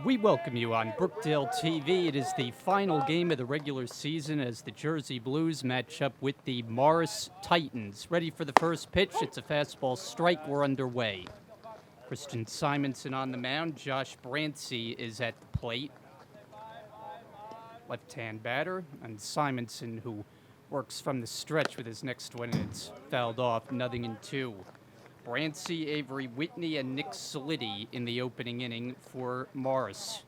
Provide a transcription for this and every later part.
We welcome you on Brookdale TV. It is the final game of the regular season as the Jersey Blues match up with the Morris Titans. Ready for the first pitch. It's a fastball strike. We're underway. Christian Simonson on the mound. Josh Brancy is at the plate. Left-hand batter. And Simonson, who works from the stretch with his next one, and it's fouled off, 0-2. Brancy, Avery Whitney, and Nick Solidi in the opening inning for Morris.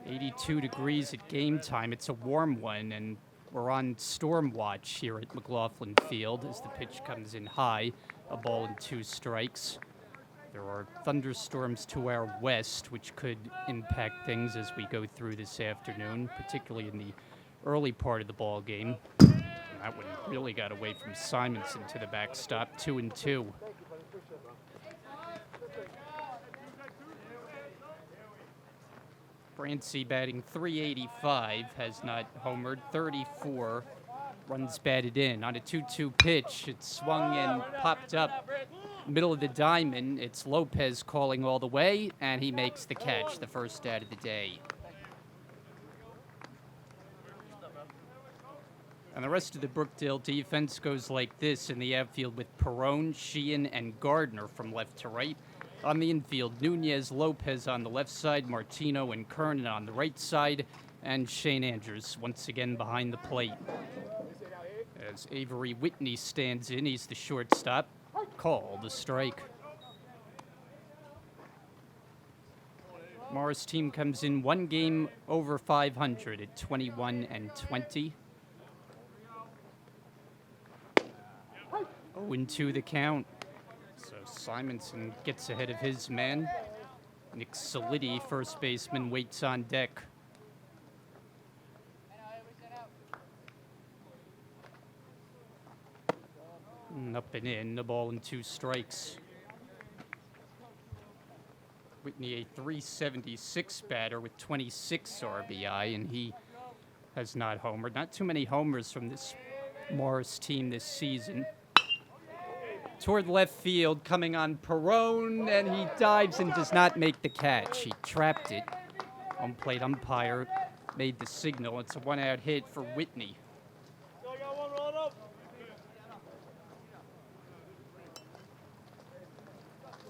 82 degrees at game time. It's a warm one, and we're on storm watch here at McLaughlin Field as the pitch comes in high, a ball and 2 strikes. There are thunderstorms to our west, which could impact things as we go through this afternoon, particularly in the early part of the ball game. That one really got away from Simonson to the backstop, 2-2. Brancy batting .385, has not homered, 34 runs batted in. On a 2-2 pitch, it swung and popped up middle of the diamond. It's Lopez calling all the way, and he makes the catch, the first out of the day. And the rest of the Brookdale defense goes like this in the outfield with Perrone, Sheehan, and Gardner from left to right. On the infield, Nunez, Lopez on the left side, Martino and Kernan on the right side, and Shane Andrews once again behind the plate. As Avery Whitney stands in, he's the shortstop. Called a strike. Morris team comes in one game over 500 at 21-20. 0-2 the count. So Simonson gets ahead of his man. Nick Solidi, first baseman, waits on deck. And up and in, a ball and 2 strikes. Whitney, a .376 batter with 26 RBI, and he has not homered. Not too many homers from this Morris team this season. Toward left field, coming on Perrone, and he dives and does not make the catch. He trapped it. Home plate umpire made the signal. It's a one-out hit for Whitney.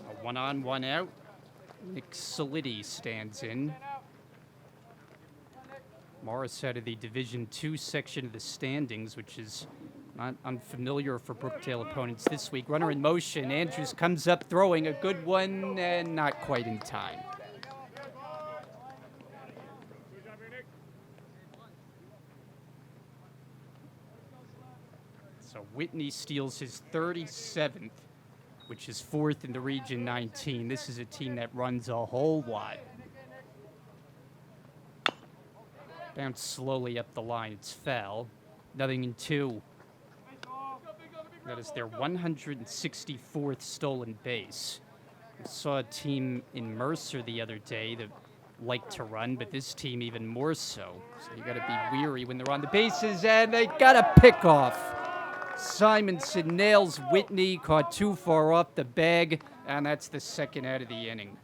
A 1-on, 1-out. Nick Solidi stands in. Morris out of the Division II section of the standings, which is not unfamiliar for Brookdale opponents this week. Runner in motion. Andrews comes up throwing a good one and not quite in time. So Whitney steals his 37th, which is 4th in the Region 19. This is a team that runs a whole lot. Bounce slowly up the line. It's foul. 0-2. That is their 164th stolen base. I saw a team in Mercer the other day that liked to run, but this team even more so. So you got to be weary when they're on the bases, and they got a pickoff. Simonson nails Whitney, caught too far off the bag, and that's the second out of the inning.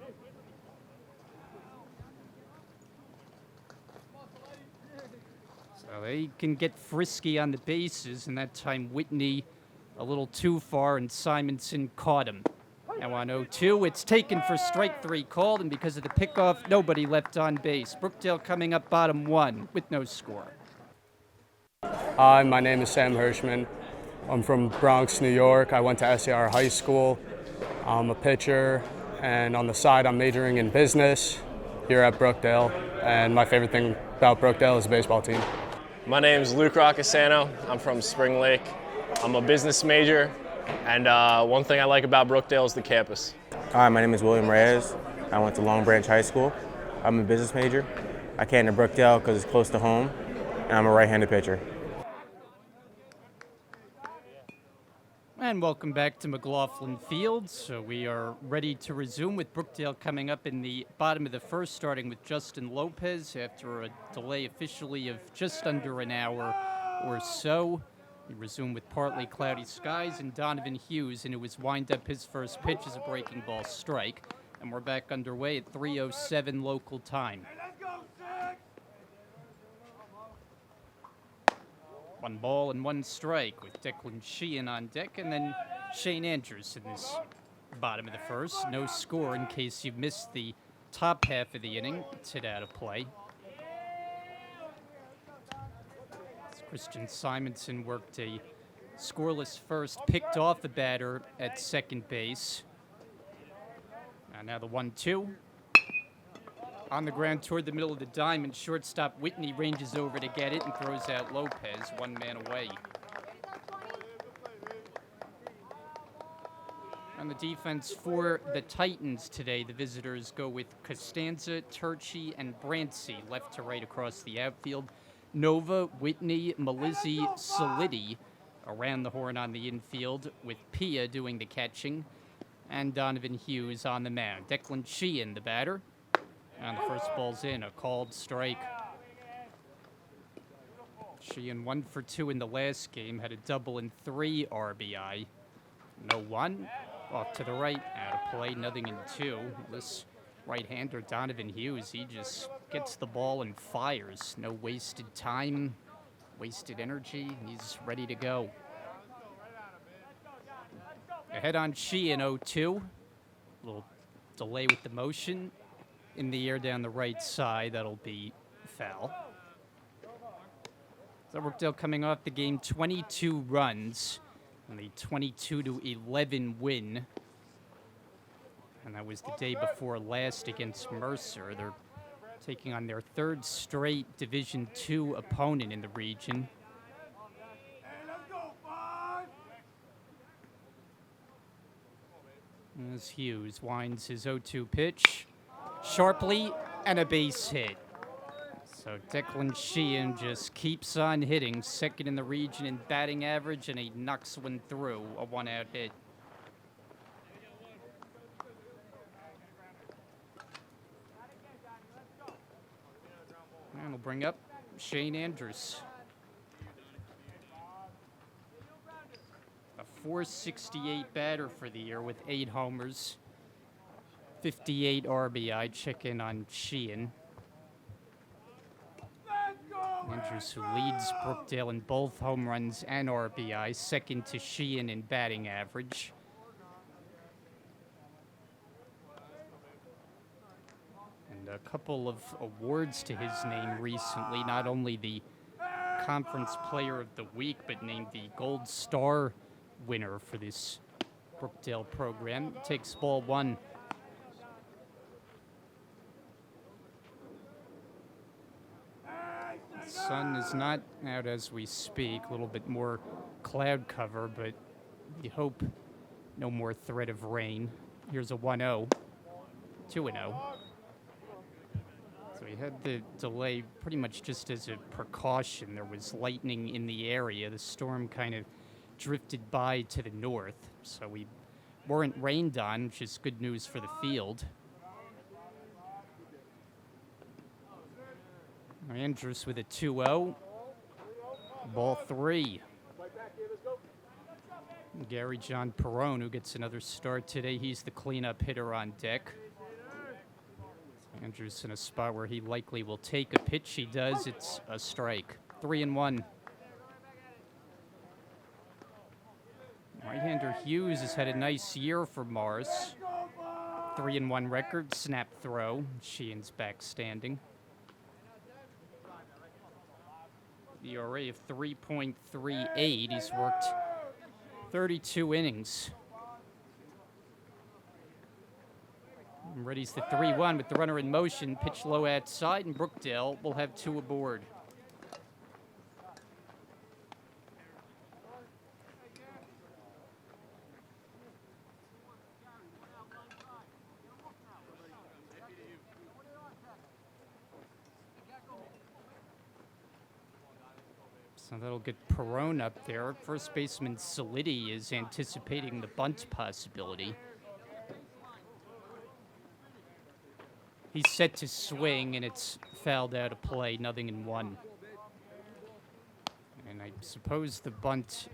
So they can get frisky on the bases, and that time Whitney a little too far, and Simonson caught him. Now on 0-2, it's taken for strike 3 called, and because of the pickoff, nobody left on base. Brookdale coming up bottom 1 with no score. Hi, my name is Sam Hirschman. I'm from Bronx, New York. I went to SAR High School. I'm a pitcher, and on the side, I'm majoring in business here at Brookdale. And my favorite thing about Brookdale is the baseball team. My name is Luke Roccasano. I'm from Spring Lake. I'm a business major, and one thing I like about Brookdale is the campus. Hi, my name is William Reyes. I went to Long Branch High School. I'm a business major. I came to Brookdale because it's close to home, and I'm a right-handed pitcher. And welcome back to McLaughlin Field. So we are ready to resume with Brookdale coming up in the bottom of the first, starting with Justin Lopez after a delay officially of just under an hour or so. We resume with partly cloudy skies and Donovan Hughes, and it was wind up his first pitch as a breaking ball strike. And we're back underway at 3:07 local time. One ball and one strike with Declan Sheehan on deck, and then Shane Andrews in this bottom of the first. No score in case you missed the top half of the inning. It's hit out of play. As Christian Simonson worked a scoreless first, picked off the batter at second base. And now the 1-2. On the ground toward the middle of the diamond, shortstop Whitney ranges over to get it and throws out Lopez, one man away. On the defense for the Titans today, the visitors go with Costanza, Turchi, and Brancy left to right across the outfield. Nova, Whitney, Malizzi, Solidi around the horn on the infield, with Pia doing the catching, and Donovan Hughes on the mound. Declan Sheehan, the batter. And the first ball's in, a called strike. Sheehan 1 for 2 in the last game, had a double and 3 RBI. No one. Off to the right, out of play, nothing in 2. This right-hander, Donovan Hughes, he just gets the ball and fires. No wasted time, wasted energy. He's ready to go. Ahead on Sheehan, 0-2. A little delay with the motion. In the air down the right side, that'll be foul. So Brookdale coming off the game, 22 runs, and the 22-11 win. And that was the day before last against Mercer. They're taking on their third straight Division II opponent in the region. As Hughes winds his 0-2 pitch. Sharply, and a base hit. So Declan Sheehan just keeps on hitting, second in the region in batting average, and he knocks one through, a one-out hit. And we'll bring up Shane Andrews. A .468 batter for the year with 8 homers. 58 RBI. Check in on Sheehan. Andrews, who leads Brookdale in both home runs and RBI, second to Sheehan in batting average. And a couple of awards to his name recently, not only the Conference Player of the Week, but named the Gold Star winner for this Brookdale program. Takes ball 1. The sun is not out as we speak. A little bit more cloud cover, but we hope no more threat of rain. Here's a 1-0, 2-0. So we had the delay pretty much just as a precaution. There was lightning in the area. The storm kind of drifted by to the north, so we weren't rained on, which is good news for the field. Andrews with a 2-0. Ball 3. Gary John Perone, who gets another start today. He's the cleanup hitter on deck. Andrews in a spot where he likely will take a pitch. He does. It's a strike. 3-1. Right-hander Hughes has had a nice year for Mars. 3-1 record. Snap throw. Sheehan's back standing. ERA of 3.38. He's worked 32 innings. And ready's the 3-1 with the runner in motion. Pitch low outside, and Brookdale will have 2 aboard. So that'll get Perone up there. First baseman Solidi is anticipating the bunt possibility. He's set to swing, and it's fouled out of play, 0-1. And I suppose the bunt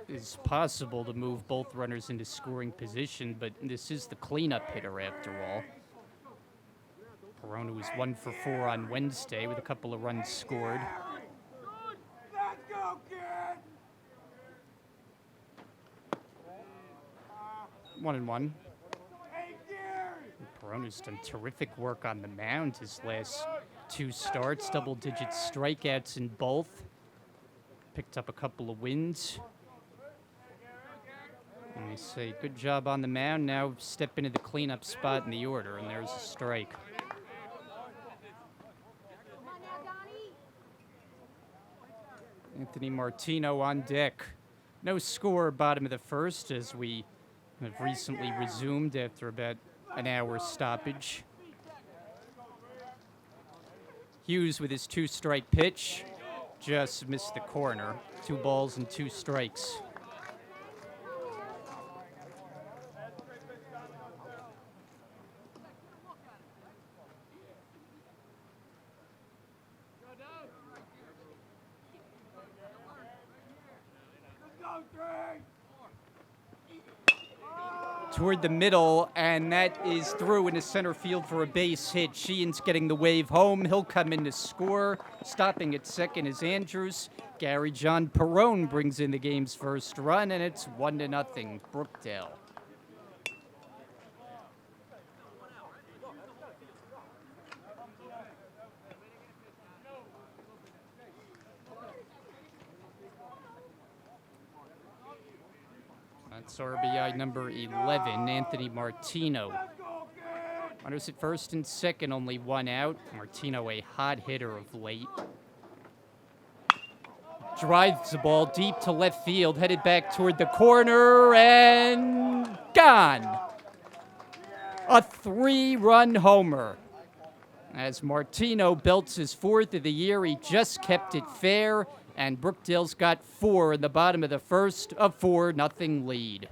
is possible to move both runners into scoring position, but this is the cleanup hitter after all. Perona was 1 for 4 on Wednesday with a couple of runs scored. Let's go, kid! 1-1. Hey, Gary! Perona's done terrific work on the mound his last 2 starts, double-digit strikeouts in both. Picked up a couple of wins. And they say, good job on the mound. Now step into the cleanup spot in the order, and there's a strike. Anthony Martino on deck. No score bottom of the first as we have recently resumed after about an hour stoppage. Hughes with his 2-strike pitch just missed the corner. 2 balls and 2 strikes. Toward the middle, and that is through into center field for a base hit. Sheehan's getting the wave home. He'll come in to score. Stopping at second is Andrews. Gary John Perone brings in the game's first run, and it's 1-0 Brookdale. That's RBI number 11, Anthony Martino. Runners at first and second, only 1 out. Martino, a hot hitter of late. Drives the ball deep to left field, headed back toward the corner, and gone. A 3-run homer. As Martino belts his 4th of the year, he just kept it fair. And Brookdale's got 4 in the bottom of the first, a 4-0 lead.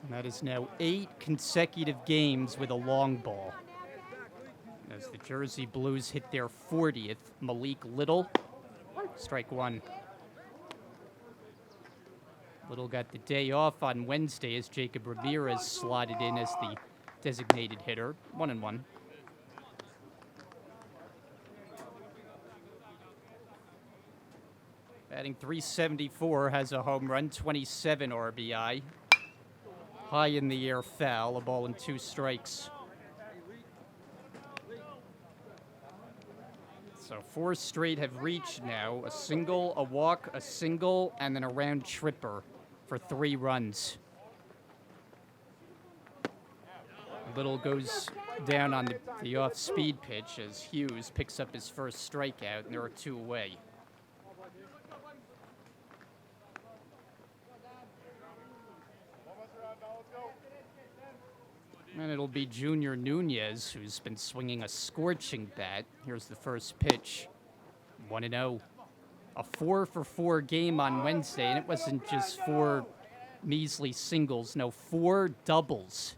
And that is now 8 consecutive games with a long ball. As the Jersey Blues hit their 40th, Malik Little, strike 1. Little got the day off on Wednesday as Jacob Ramirez slotted in as the designated hitter. 1-1. Batting .374, has a home run, 27 RBI. High in the air foul, a ball and 2 strikes. So 4 straight have reached now. A single, a walk, a single, and then a round tripper for 3 runs. Little goes down on the off-speed pitch as Hughes picks up his first strikeout, and there are 2 away. And it'll be Junior Nunez, who's been swinging a scorching bat. Here's the first pitch. 1-0. A 4-for-4 game on Wednesday, and it wasn't just 4 measly singles, no, 4 doubles.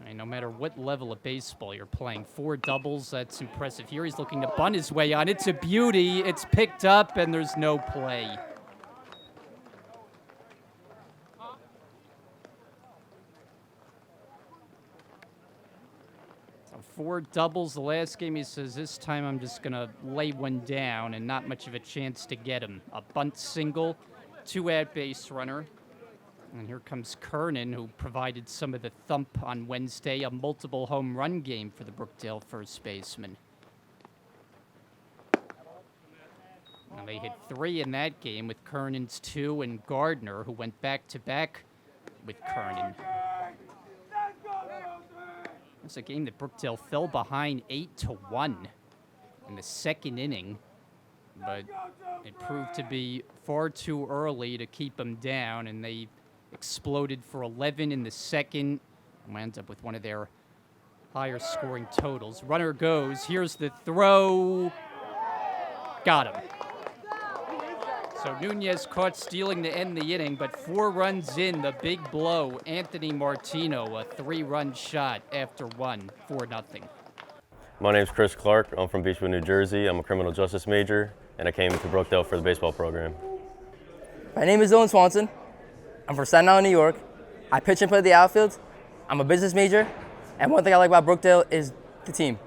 I mean, no matter what level of baseball you're playing, 4 doubles, that's impressive. Here he's looking to bunt his way on. It's a beauty. It's picked up, and there's no play. So 4 doubles the last game. He says, this time I'm just going to lay one down, and not much of a chance to get him. A bunt single, 2-out base runner. And here comes Kernan, who provided some of the thump on Wednesday, a multiple home run game for the Brookdale first baseman. And they hit 3 in that game with Kernan's 2 and Gardner, who went back-to-back with Kernan. It's a game that Brookdale fell behind 8-1 in the second inning, but it proved to be far too early to keep them down, and they exploded for 11 in the second and wound up with one of their higher scoring totals. Runner goes. Here's the throw. Got him. So So Nunez caught stealing to end the inning, but 4 runs in, the big blow. Anthony Martino, a 3-run shot after 1, 4-0. My name's Chris Clark. I'm from Beechwood, New Jersey. I'm a criminal justice major, and I came to Brookdale for the baseball program. My name is Dylan Swanson. I'm from Staten Island, New York. I pitch and play the outfield. I'm a business major, and one thing I like about Brookdale is the team.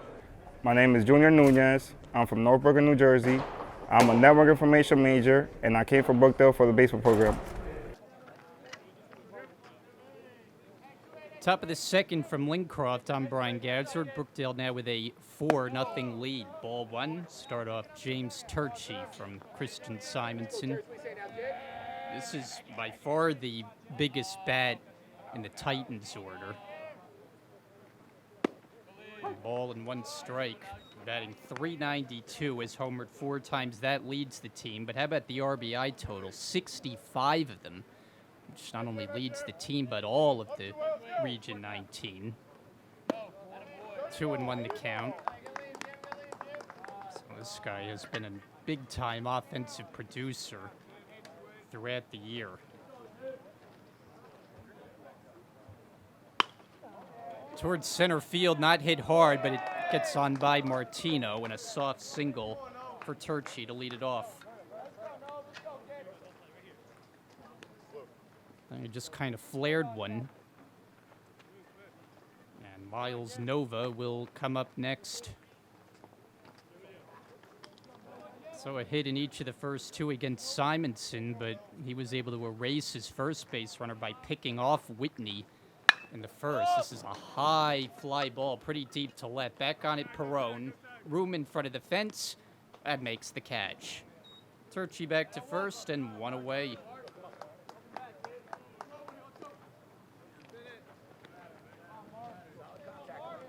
My name is Junior Nunez. I'm from North Brooklyn, New Jersey. I'm a network information major, and I came from Brookdale for the baseball program. Top of the second from Lincroft, I'm Brian Gadsford. Brookdale now with a 4-0 lead. Ball 1, start off James Turchi from Christian Simonson. This is by far the biggest bat in the Titans order. Ball and 1 strike. Batting .392, has homered 4 times. That leads the team. But how about the RBI total? 65 of them, which not only leads the team, but all of the Region 19. 2-1 the count. So this guy has been a big-time offensive producer throughout the year. Towards center field, not hit hard, but it gets on by Martino, and a soft single for Turchi to lead it off. And he just kind of flared one. And Miles Nova will come up next. So a hit in each of the first 2 against Simonson, but he was able to erase his first base runner by picking off Whitney in the first. This is a high fly ball, pretty deep to left. Back on it, Perone. Room in front of the fence. That makes the catch. Turchi back to first and 1 away.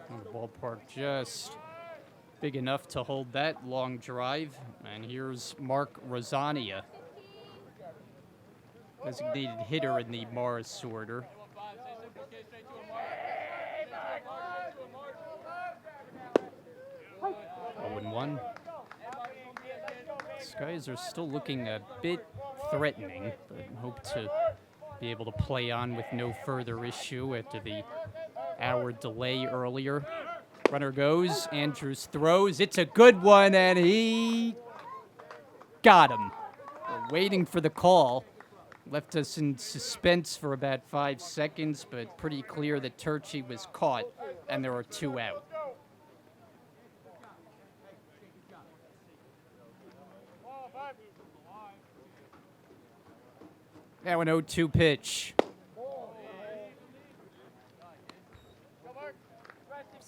The ballpark just big enough to hold that long drive. And here's Mark Rosania, designated hitter in the Morris order. 0-1. These guys are still looking a bit threatening, but hope to be able to play on with no further issue after the hour delay earlier. Runner goes, Andrews throws, it's a good one, and he got him. We're waiting for the call. Left us in suspense for about 5 seconds, but pretty clear that Turchi was caught, and there are 2 out. Now an 0-2 pitch. So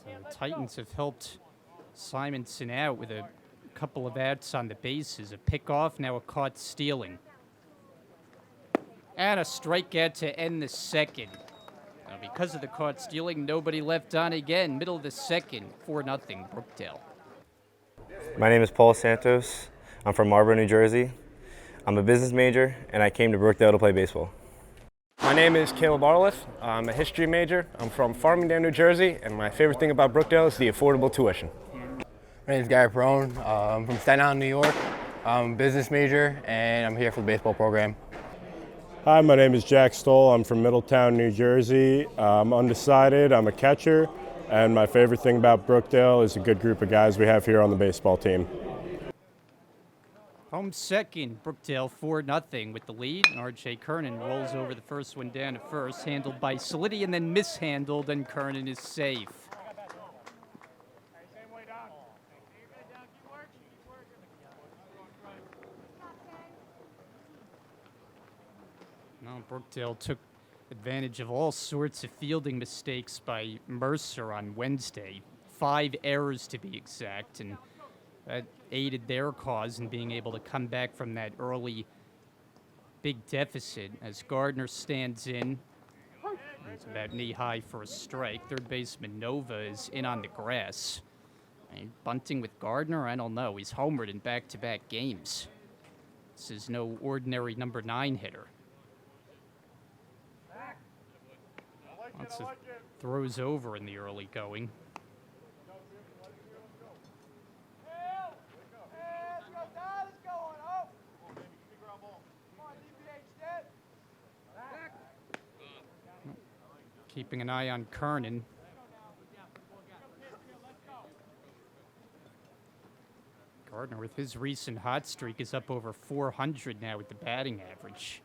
the Titans have helped Simonson out with a couple of outs on the bases. A pickoff, now a caught stealing. And a strikeout to end the second. Now because of the caught stealing, nobody left on again. Middle of the second, 4-0 Brookdale. My name is Paul Santos. I'm from Marlboro, New Jersey. I'm a business major, and I came to Brookdale to play baseball. My name is Caleb Arliff. I'm a history major. I'm from Farmingdale, New Jersey, and my favorite thing about Brookdale is the affordable tuition. My name is Gary Perone. I'm from Staten Island, New York. I'm a business major, and I'm here for the baseball program. Hi, my name is Jack Stoll. I'm from Middletown, New Jersey. I'm undecided. I'm a catcher, and my favorite thing about Brookdale is a good group of guys we have here on the baseball team. Home second, Brookdale 4-0 with the lead. R.J. Kernan rolls over the first one down to first, handled by Soliti and then mishandled, and Kernan is safe. Now Brookdale took advantage of all sorts of fielding mistakes by Mercer on Wednesday. 5 errors to be exact, and that aided their cause in being able to come back from that early big deficit as Gardner stands in. It's about knee-high for a strike. Third baseman Nova is in on the grass. And bunting with Gardner? I don't know. He's homered in back-to-back games. This is no ordinary number 9 hitter. Lots of throws over in the early going. Keeping an eye on Kernan. Gardner, with his recent hot streak, is up over 400 now with the batting average.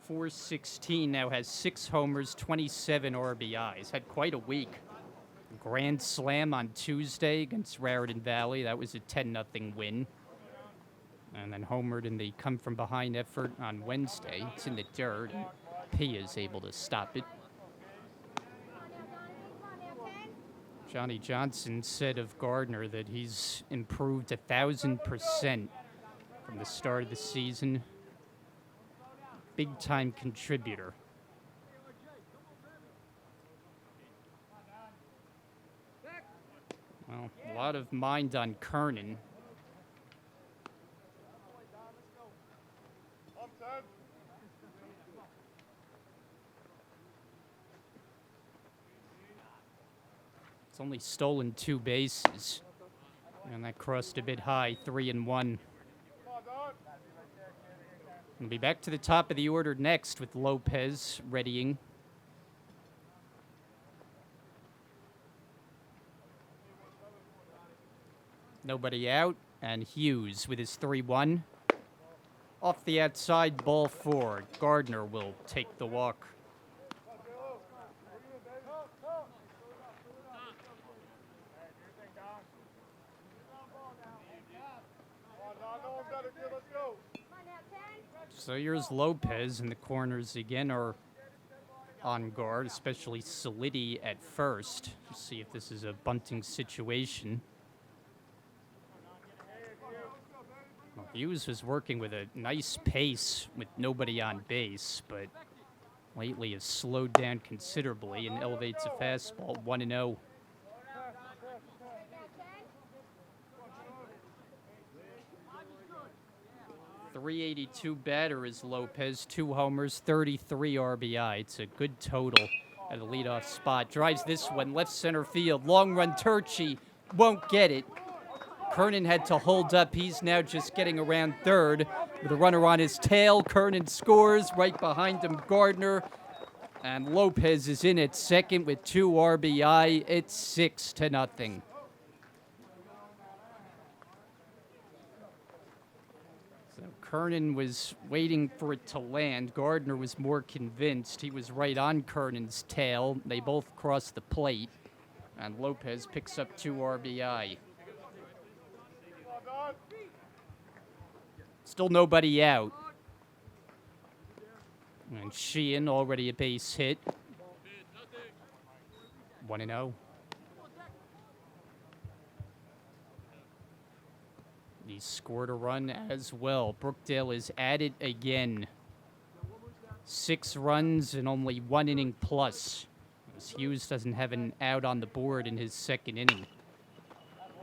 .416 now has 6 homers, 27 RBIs. Had quite a week. Grand slam on Tuesday against Raritan Valley. That was a 10-0 win. And then homered in the come-from-behind effort on Wednesday. It's in the dirt. Pia is able to stop it. Johnny Johnson said of Gardner that he's improved 1,000% from the start of the season. Big-time contributor. Well, a lot of mind on Kernan. It's only stolen 2 bases. And that crossed a bit high, 3-1. We'll be back to the top of the order next with Lopez readying. Nobody out, and Hughes with his 3-1. Off the outside, ball 4. Gardner will take the walk. So here's Lopez, and the corners again are on guard, especially Solidi at first. Let's see if this is a bunting situation. Well, Hughes was working with a nice pace with nobody on base, but lately has slowed down considerably and elevates a fastball 1-0. .382 batter is Lopez, 2 homers, 33 RBI. It's a good total at the leadoff spot. Drives this one, left center field. Long run, Turchi won't get it. Kernan had to hold up. He's now just getting around third with a runner on his tail. Kernan scores. Right behind him, Gardner. And Lopez is in at second with 2 RBI. It's 6-0. Kernan was waiting for it to land. Gardner was more convinced. He was right on Kernan's tail. They both crossed the plate, and Lopez picks up 2 RBI. Still nobody out. And Sheehan already a base hit. 1-0. He scored a run as well. Brookdale is at it again. 6 runs and only 1 inning plus, as Hughes doesn't have an out on the board in his second inning.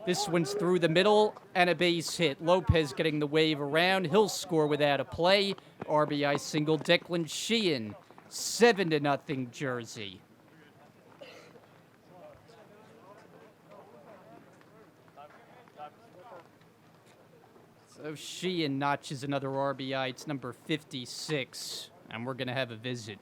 This one's through the middle and a base hit. Lopez getting the wave around. He'll score without a play. RBI single, Declan Sheehan. 7-0 Jersey. So Sheehan notches another RBI. It's number 56, and we're going to have a visit.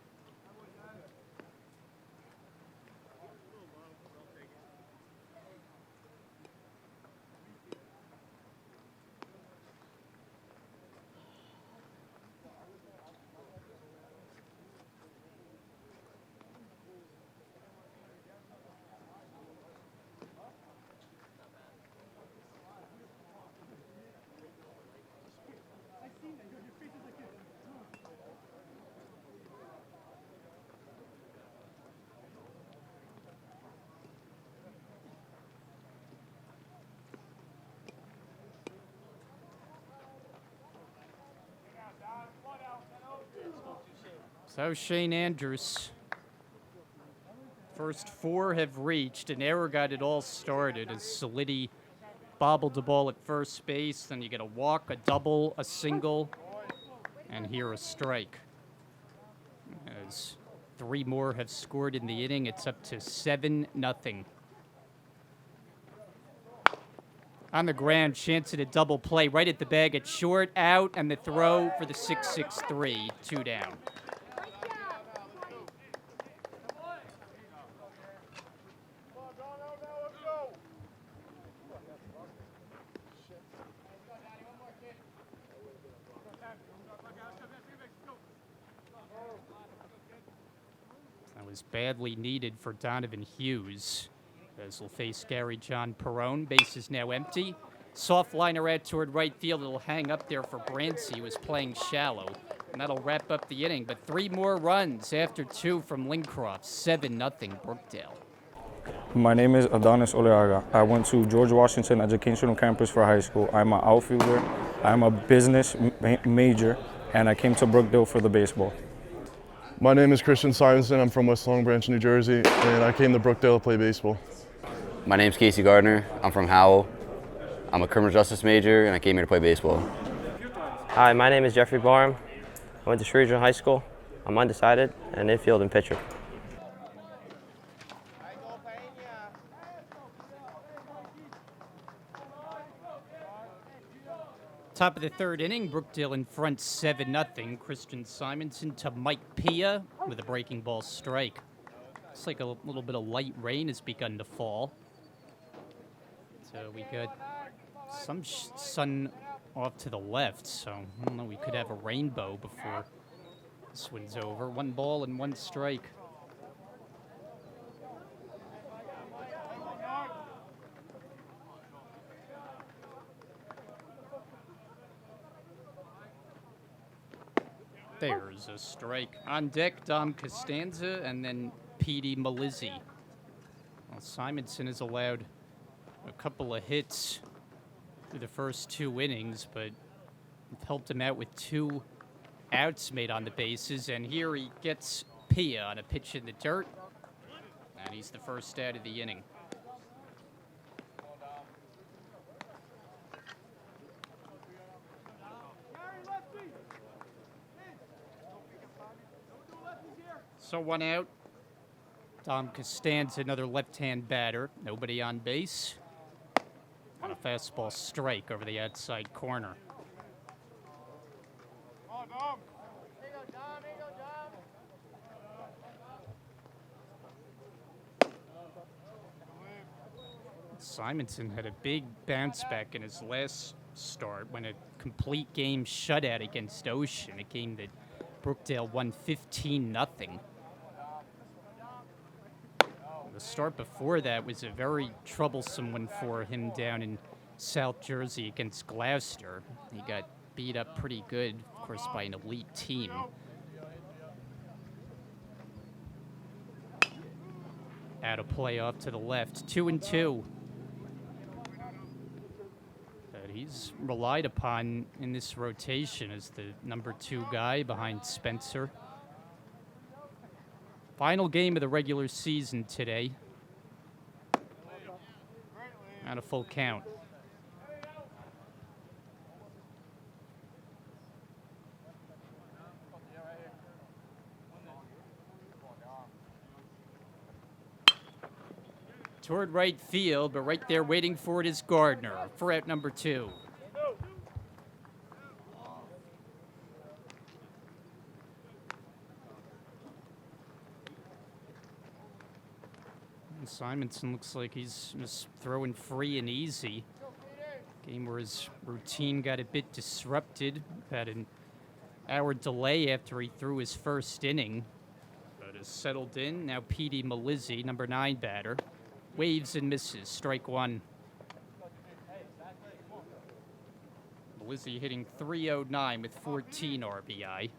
So Shane Andrews. First 4 have reached, and error got it all started as Solidi bobbled the ball at first base. Then you get a walk, a double, a single, and here a strike. As 3 more have scored in the inning, it's up to 7-0. On the ground, chance at a double play right at the bag at short, out, and the throw for the 6-6-3, 2 down. That was badly needed for Donovan Hughes, as he'll face Gary John Perone. Base is now empty. Soft liner out toward right field. It'll hang up there for Brancy, who is playing shallow. And that'll wrap up the inning. But 3 more runs after 2 from Lincroft. 7-0 Brookdale. My name is Adonis Oleaga. I went to George Washington Educational Campus for high school. I'm an outfielder. I'm a business major, and I came to Brookdale for the baseball. My name is Christian Simonson. I'm from West Long Branch, New Jersey, and I came to Brookdale to play baseball. My name's Casey Gardner. I'm from Howell. I'm a criminal justice major, and I came here to play baseball. Hi, my name is Jeffrey Barham. I went to Street Regional High School. I'm undecided, and infield and pitcher. Top of the 3rd inning, Brookdale in front 7-0. Christian Simonson to Mike Pia with a breaking ball strike. Looks like a little bit of light rain has begun to fall. So we got some sun off to the left, so I don't know, we could have a rainbow before this one's over. 1 ball and 1 strike. There's a strike. On deck, Dom Costanza and then Petey Malizzi. Well, Simonson has allowed a couple of hits through the first 2 innings, but helped him out with 2 outs made on the bases. And here he gets Pia on a pitch in the dirt, and he's the first out of the inning. So 1 out. Dom Costanza, another left-hand batter. Nobody on base. On a fastball strike over the outside corner. Simonson had a big bounce back in his last start when a complete game shutout against Ocean, a game that Brookdale won 15-0. The start before that was a very troublesome one for him down in South Jersey against Gloucester. He got beat up pretty good, of course, by an elite team. Out of play off to the left, 2-2. But he's relied upon in this rotation as the number 2 guy behind Spencer. Final game of the regular season today. Not a full count. Toward right field, but right there waiting for it is Gardner for out number 2. Simonson looks like he's just throwing free and easy. Game where his routine got a bit disrupted. Had an hour delay after he threw his first inning. But has settled in. Now Petey Malizzi, number 9 batter. Waves and misses. Strike 1. Malizzi hitting .309 with 14 RBI.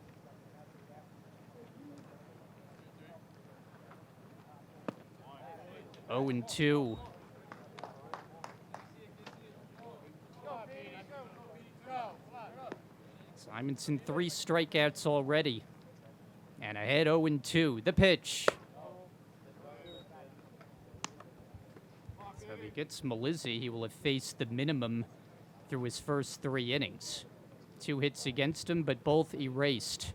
Oh and 2. Simonson 3 strikeouts already. And ahead 0 and 2. The pitch. So if he gets Malizzi, he will have faced the minimum through his first 3 innings. 2 hits against him, but both erased.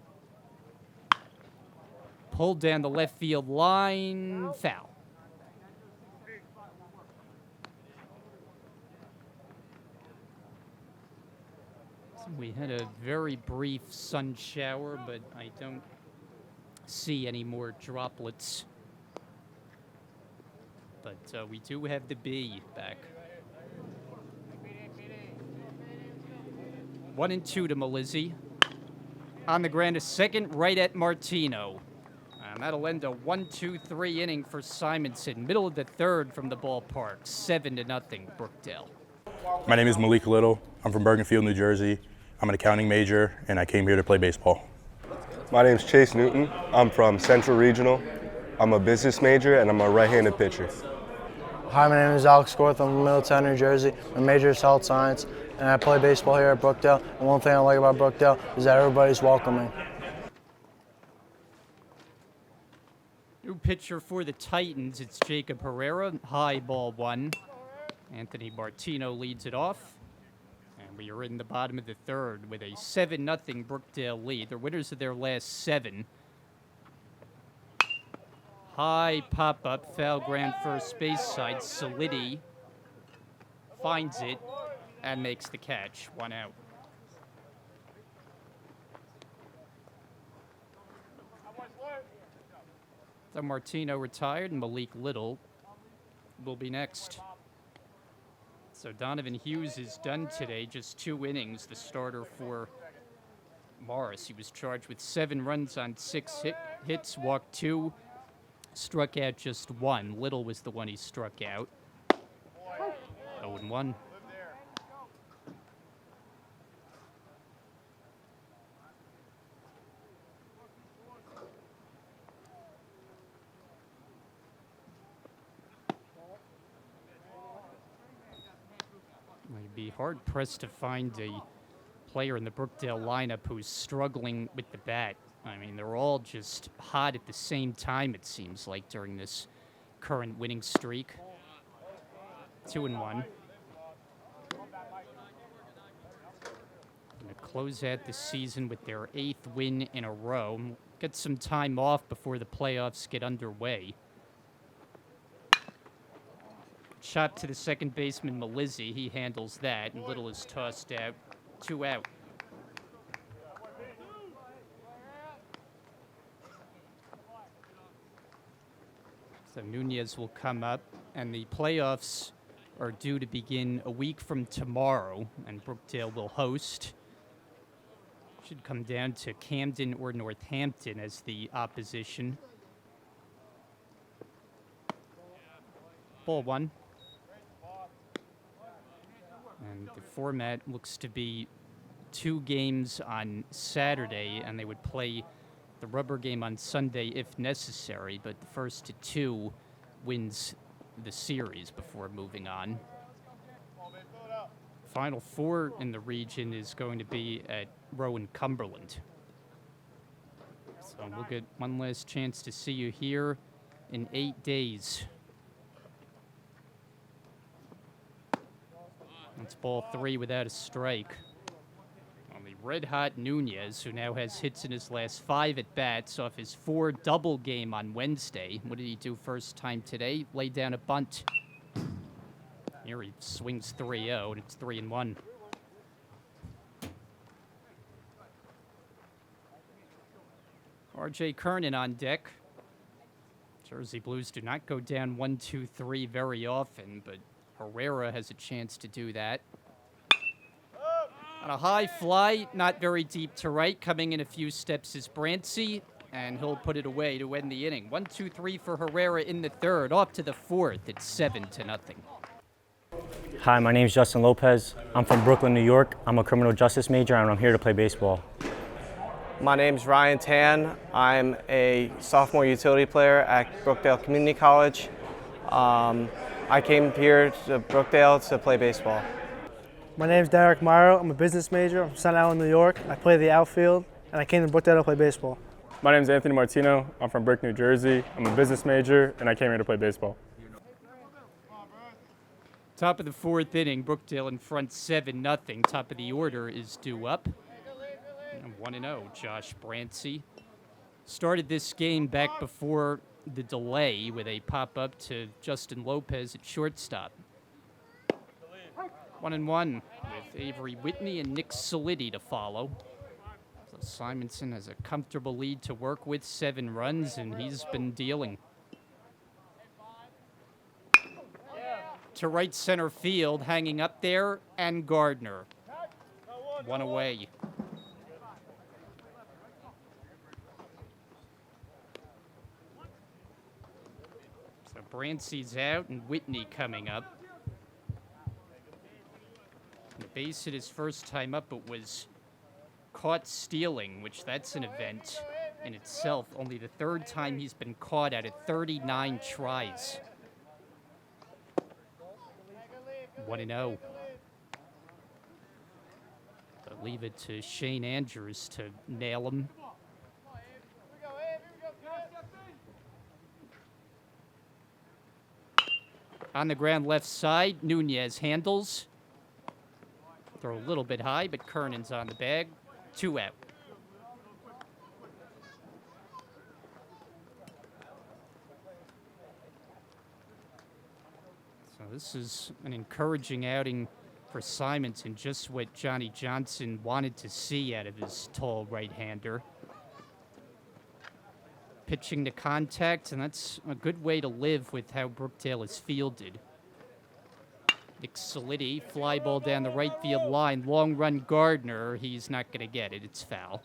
Pulled down the left field line. Foul. We had a very brief sun shower, but I don't see any more droplets. But we do have the bee back. 1-2 to Melizzi. On the ground, a second right at Martino. And that'll end a 1-2-3 inning for Simonson. Middle of the third from the ballpark. 7-0, Brookdale. My name is Malik Little. I'm from Bergenfield, New Jersey. I'm an accounting major, and I came here to play baseball. My name is Chase Newton. I'm from Central Regional. I'm a business major, and I'm a right-handed pitcher. Hi, my name is Alex Gorth. I'm from Middletown, New Jersey. My major is health science, and I play baseball here at Brookdale. And one thing I like about Brookdale is that everybody's welcoming. New pitcher for the Titans, it's Jacob Herrera. High ball one. Anthony Martino leads it off. And we are in the bottom of the third with a 7-0 Brookdale lead. They're winners of their last 7. High pop-up, foul ground first base side. Solidi finds it and makes the catch. 1 out. So Martino retired and Malik Little will be next. So Donovan Hughes is done today, just 2 innings, the starter for Morris. He was charged with 7 runs on 6 hits, walked 2, struck out just 1. Little was the one he struck out. 0-1. You'd be hard-pressed to find a player in the Brookdale lineup who's struggling with the bat. I mean, they're all just hot at the same time, it seems like, during this current winning streak. 2-1. Going to close out the season with their 8th win in a row. Get some time off before the playoffs get underway. Shot to the second baseman, Melizzi. He handles that, and Little is tossed out. 2 out. So Nunez will come up, and the playoffs are due to begin a week from tomorrow, and Brookdale will host. Should come down to Camden or Northampton as the opposition. Ball 1. And the format looks to be 2 games on Saturday, and they would play the rubber game on Sunday if necessary, but the first to 2 wins the series before moving on. Final 4 in the region is going to be at Rowan Cumberland. So we'll get one last chance to see you here in 8 days. That's ball 3 without a strike. On the red-hot Nunez, who now has hits in his last 5 at-bats off his 4 double game on Wednesday. What did he do first time today? Lay down a bunt. Here he swings 3-0, and it's 3-1. R.J. Kernan on deck. Jersey Blues do not go down 1-2-3 very often, but Herrera has a chance to do that. On a high fly, not very deep to right. Coming in a few steps is Brancy, and he'll put it away to end the inning. 1-2-3 for Herrera in the third. Off to the fourth. It's 7-0. Hi, my name is Justin Lopez. I'm from Brooklyn, New York. I'm a criminal justice major, and I'm here to play baseball. My name is Ryan Tan. I'm a sophomore utility player at Brookdale Community College. I came here to Brookdale to play baseball. My name is Derek Myro. I'm a business major. I'm from Staten Island, New York. I play the outfield, and I came to Brookdale to play baseball. My name is Anthony Martino. I'm from Brick, New Jersey. I'm a business major, and I came here to play baseball. Top of the fourth inning, Brookdale in front 7-0. Top of the order is due up. 1-0, Josh Brancy. Started this game back before the delay with a pop-up to Justin Lopez at shortstop. 1-1 with Avery Whitney and Nick Solidi to follow. So Simonson has a comfortable lead to work with, 7 runs, and he's been dealing. To right center field, hanging up there, and Gardner. 1 away. So Brancey's out and Whitney coming up. The base hit his first time up, but was caught stealing, which that's an event in itself. Only the 3rd time he's been caught out of 39 tries. 1-0. But leave it to Shane Andrews to nail him. On the ground left side, Nunez handles. Throw a little bit high, but Kernan's on the bag. 2 out. So this is an encouraging outing for Simonson, just what Johnny Johnson wanted to see out of his tall right-hander. Pitching to contact, and that's a good way to live with how Brookdale is fielded. Nick Solidi, fly ball down the right field line. Long run Gardner. He's not going to get it. It's foul.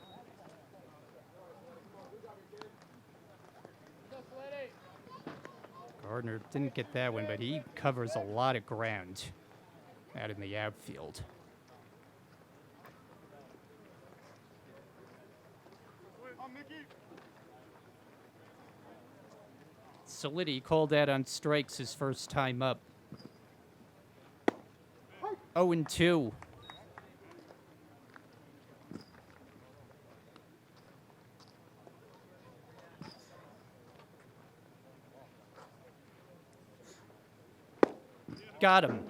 Gardner didn't get that one, but he covers a lot of ground out in the outfield. Solidi called out on strikes his first time up. 0-2. Got him.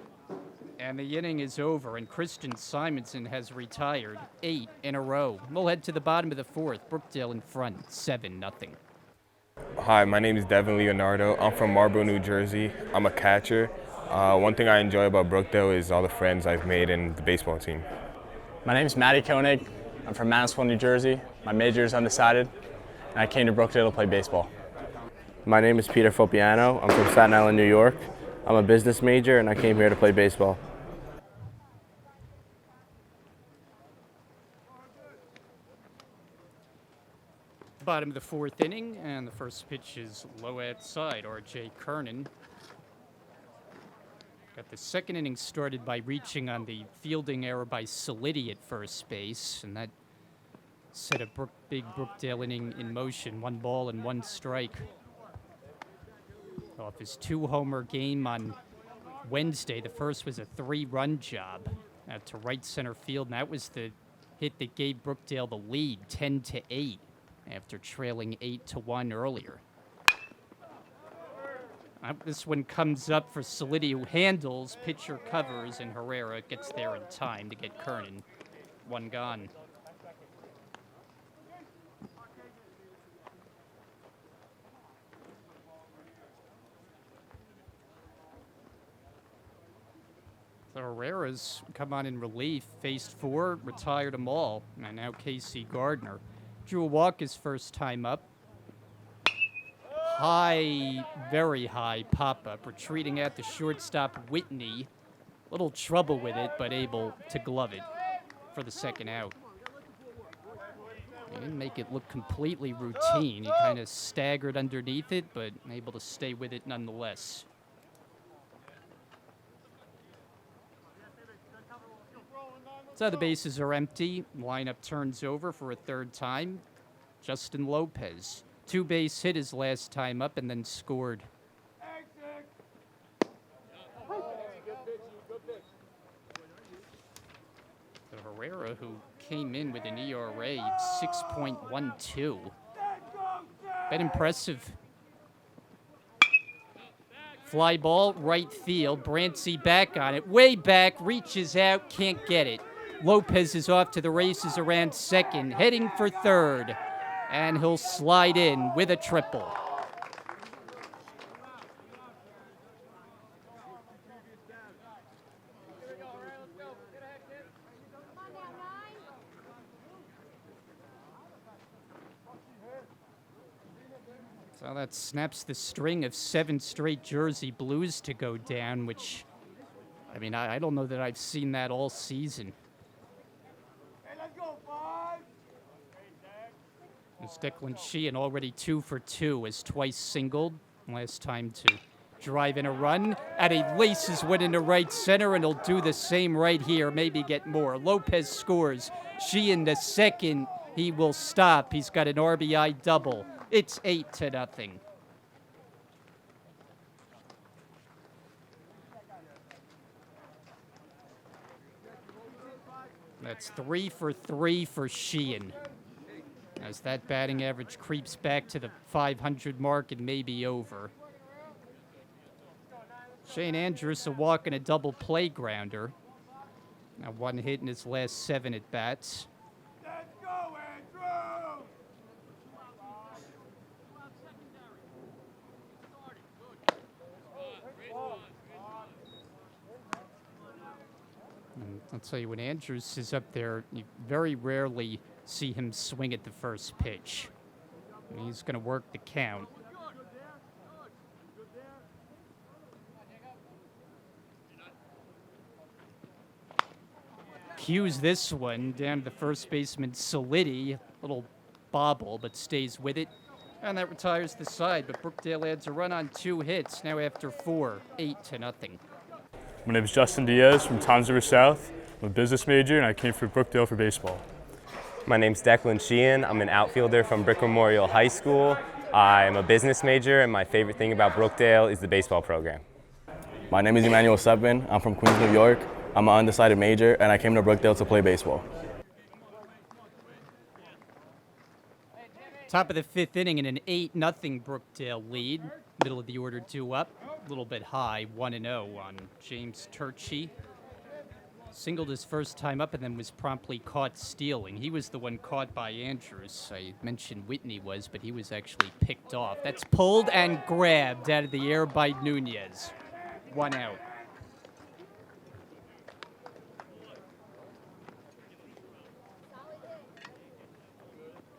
And the inning is over, and Christian Simonson has retired 8 in a row. We'll head to the bottom of the 4th. Brookdale in front, 7-0. Hi, my name is Devin Leonardo. I'm from Marlboro, New Jersey. I'm a catcher. One thing I enjoy about Brookdale is all the friends I've made in the baseball team. My name is Matty Koenig. I'm from Madisonville, New Jersey. My major is undecided, and I came to Brookdale to play baseball. My name is Peter Fopiano. I'm from Staten Island, New York. I'm a business major, and I came here to play baseball. Bottom of the 4th inning, and the first pitch is low outside. R.J. Kernan got the 2nd inning started by reaching on the fielding error by Solidi at first base, and that set a big Brookdale inning in motion. 1 ball and 1 strike. Off his 2-homer game on Wednesday, the first was a 3-run job out to right center field, and that was the hit that gave Brookdale the lead, 10-8. After trailing 8-1 earlier. This one comes up for Solidi, who handles, pitcher covers, and Herrera gets there in time to get Kernan. 1 gone. So Herrera's come on in relief, faced 4, retired them all, and now Casey Gardner. Drew a walk his first time up. High, very high pop-up. Retreating at the shortstop, Whitney. Little trouble with it, but able to glove it for the 2nd out. He didn't make it look completely routine. He kind of staggered underneath it, but able to stay with it nonetheless. So the bases are empty. Lineup turns over for a 3rd time. Justin Lopez. 2-base hit his last time up and then scored. So Herrera, who came in with an ERA of 6.12. Been impressive. Fly ball, right field. Brancey back on it. Way back, reaches out, can't get it. Lopez is off to the races around 2nd, heading for 3rd, and he'll slide in with a triple. So that snaps the string of 7 straight Jersey Blues to go down, which, I mean, I don't know that I've seen that all season. Hey, let's go, 5. And Declan Sheehan already 2 for 2, has twice singled. Last time to drive in a run. And he laces one into right center, and he'll do the same right here, maybe get more. Lopez scores. Sheehan the second. He will stop. He's got an RBI double. It's 8-0. That's 3 for 3 for Sheehan. As that batting average creeps back to the 500 mark and maybe over. Shane Andrews a walk and a double play grounder. Now 1 hit in his last 7 at bats. Let's go, Andrew! And I'll tell you, when Andrews is up there, you very rarely see him swing at the first pitch. And he's going to work the count. Cues this one down to the first baseman, Solidi. Little bobble, but stays with it. And that retires the side, but Brookdale adds a run on 2 hits, now after 4, 8-0. My name is Justin Diaz from Toms River South. I'm a business major and I came from Brookdale for baseball. My name's Declan Sheehan. I'm an outfielder from Brick Memorial High School. I'm a business major and my favorite thing about Brookdale is the baseball program. My name is Emmanuel Sepin. I'm from Queens, New York. I'm an undecided major and I came to Brookdale to play baseball. Top of the 5th inning in an 8-0 Brookdale lead. Middle of the order 2 up. A little bit high, 1-0 on James Turchi. Singled his first time up and then was promptly caught stealing. He was the one caught by Andrews. I mentioned Whitney was, but he was actually picked off. That's pulled and grabbed out of the air by Nunez. 1 out.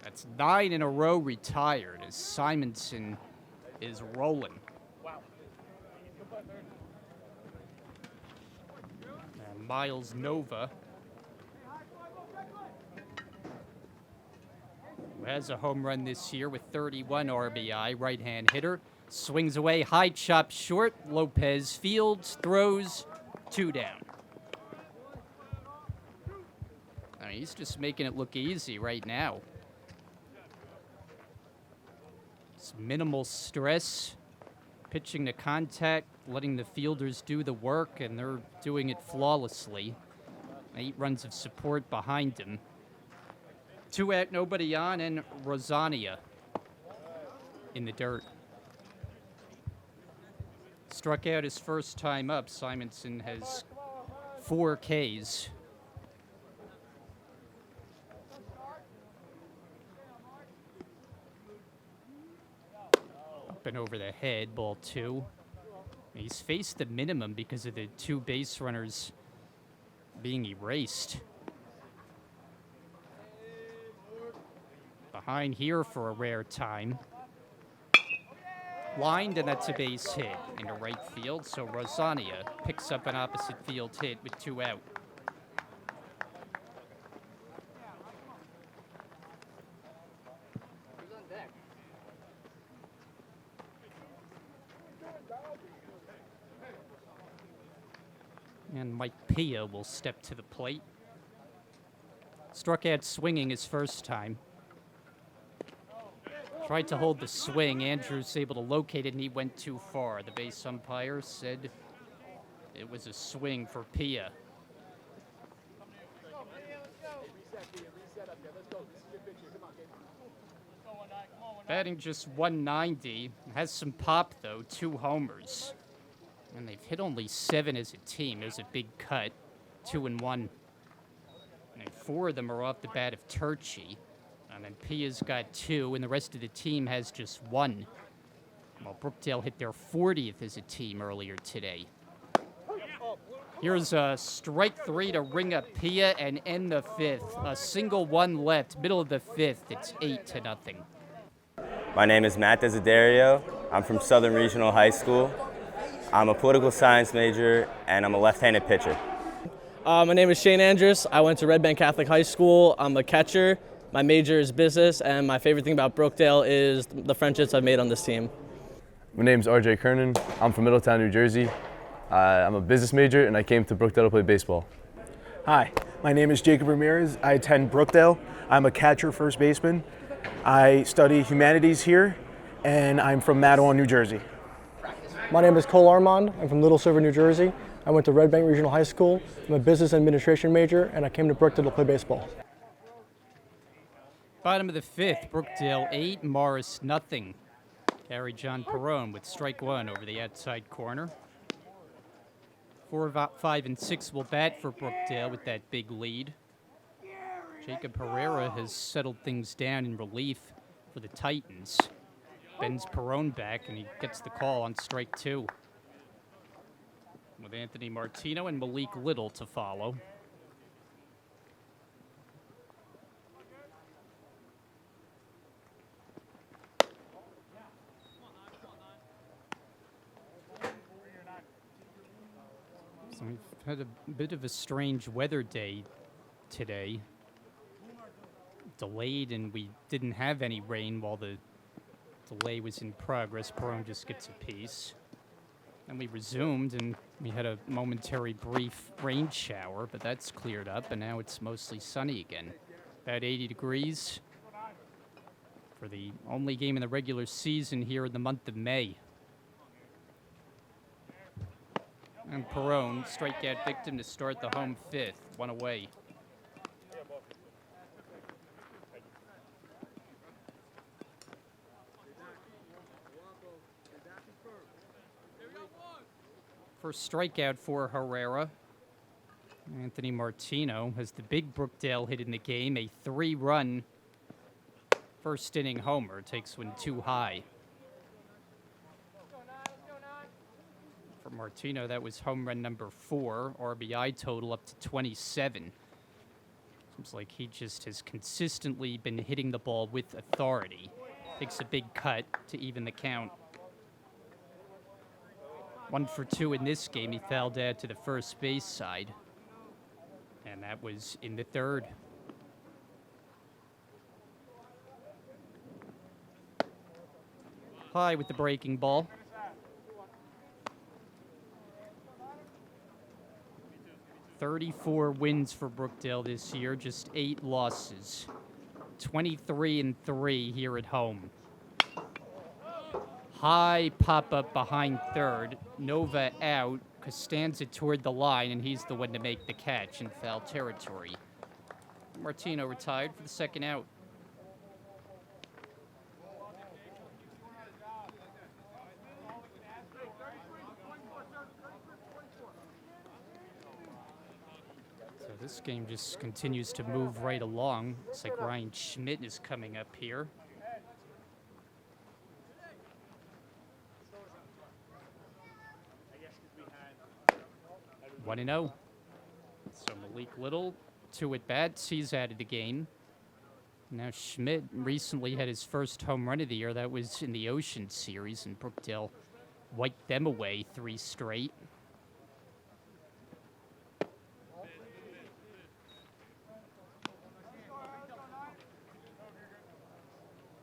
That's 9 in a row retired as Simonson is rolling. And Miles Nova, who has a home run this year with 31 RBI, right-hand hitter, swings away, high chop short. Lopez fields, throws, 2 down. I mean, he's just making it look easy right now. It's minimal stress, pitching to contact, letting the fielders do the work, and they're doing it flawlessly. 8 runs of support behind him. 2 out, nobody on, and Rosania in the dirt. Struck out his first time up. Simonson has 4 Ks. Up and over the head, ball 2. He's faced the minimum because of the 2 base runners being erased. Behind here for a rare time. Lined, and that's a base hit into right field. So Rosania picks up an opposite field hit with 2 out. And Mike Pia will step to the plate. Struck out swinging his first time. Tried to hold the swing. Andrews able to locate it, and he went too far. The base umpire said it was a swing for Pia. Batting just 190. Has some pop, though. 2 homers. And they've hit only 7 as a team. There's a big cut. 2 and 1. And 4 of them are off the bat of Turchi. And then Pia's got 2, and the rest of the team has just 1. Well, Brookdale hit their 40th as a team earlier today. Here's a strike 3 to ring up Pia and end the 5th. A single 1 left, middle of the 5th. It's 8-0. My name is Matt Desiderio. I'm from Southern Regional High School. I'm a political science major, and I'm a left-handed pitcher. My name is Shane Andrus. I went to Red Bank Catholic High School. I'm a catcher. My major is business, and my favorite thing about Brookdale is the friendships I've made on this team. My name is RJ Kernan. I'm from Middletown, New Jersey. I'm a business major, and I came to Brookdale to play baseball. Hi, my name is Jacob Ramirez. I attend Brookdale. I'm a catcher, first baseman. I study humanities here, and I'm from Matawan, New Jersey. My name is Cole Armand. I'm from Little Silver, New Jersey. I went to Red Bank Regional High School. I'm a business administration major, and I came to Brookdale to play baseball. Bottom of the fifth, Brookdale 8, Morris nothing. Gary John Perone with strike one over the outside corner. 4, 5, and 6 will bat for Brookdale with that big lead. Jacob Herrera has settled things down in relief for the Titans. Bends Perone back, and he gets the call on strike 2. With Anthony Martino and Malik Little to follow. So we've had a bit of a strange weather day today. Delayed, and we didn't have any rain while the delay was in progress. Perone just gets a piece. And we resumed, and we had a momentary brief rain shower, but that's cleared up, and now it's mostly sunny again. About 80 degrees for the only game in the regular season here in the month of May. And Perone, strikeout victim to start the home fifth, one away. First strikeout for Herrera. Anthony Martino has the big Brookdale hit in the game, a 3-run first inning homer, takes one too high. For Martino, that was home run number 4, RBI total up to 27. Seems like he just has consistently been hitting the ball with authority. Takes a big cut to even the count. 1 for 2 in this game. He fouled out to the first base side. And that was in the third. High with the breaking ball. $34 wins for Brookdale this year, just 8 losses. 23-3 here at home. High pop-up behind third. Nova out. Costanza toward the line, and he's the one to make the catch in foul territory. Martino retired for the second out. So this game just continues to move right along. Looks like Ryan Schmidt is coming up here. 1-0. So Malik Little, 2 at bats. He's out of the game. Now Schmidt recently had his first home run of the year. That was in the Ocean Series, and Brookdale wiped them away 3 straight.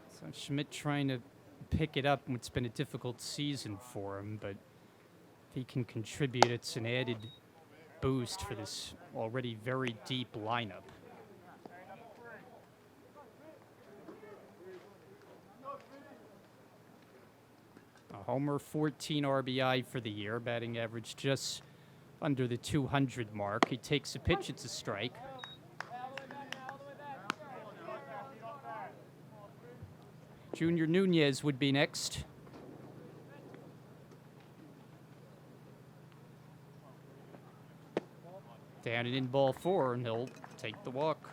So Schmidt trying to pick it up. It's been a difficult season for him, but if he can contribute, it's an added boost for this already very deep lineup. A homer, 14 RBI for the year, batting average just under the 200 mark. He takes a pitch, it's a strike. Junior Nunez would be next. Down and in ball 4, and he'll take the walk.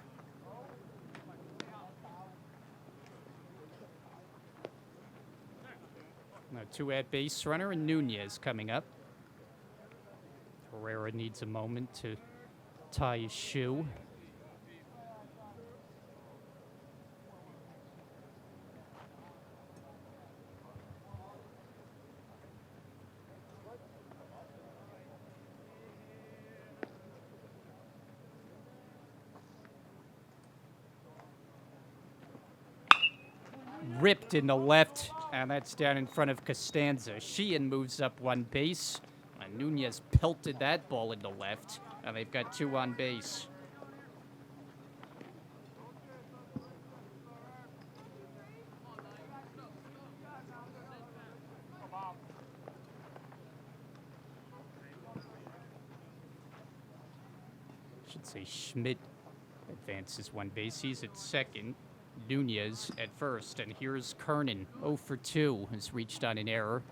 Now 2 at base runner and Nunez coming up. Herrera needs a moment to tie his shoe. ripped in the left, and that's down in front of Costanza. Sheehan moves up one base, and Nunez pelted that ball in the left, and they've got 2 on base. Should say Schmidt advances one base. He's at second. Nunez at first. And here's Kernan. 0 for 2 has reached on an error.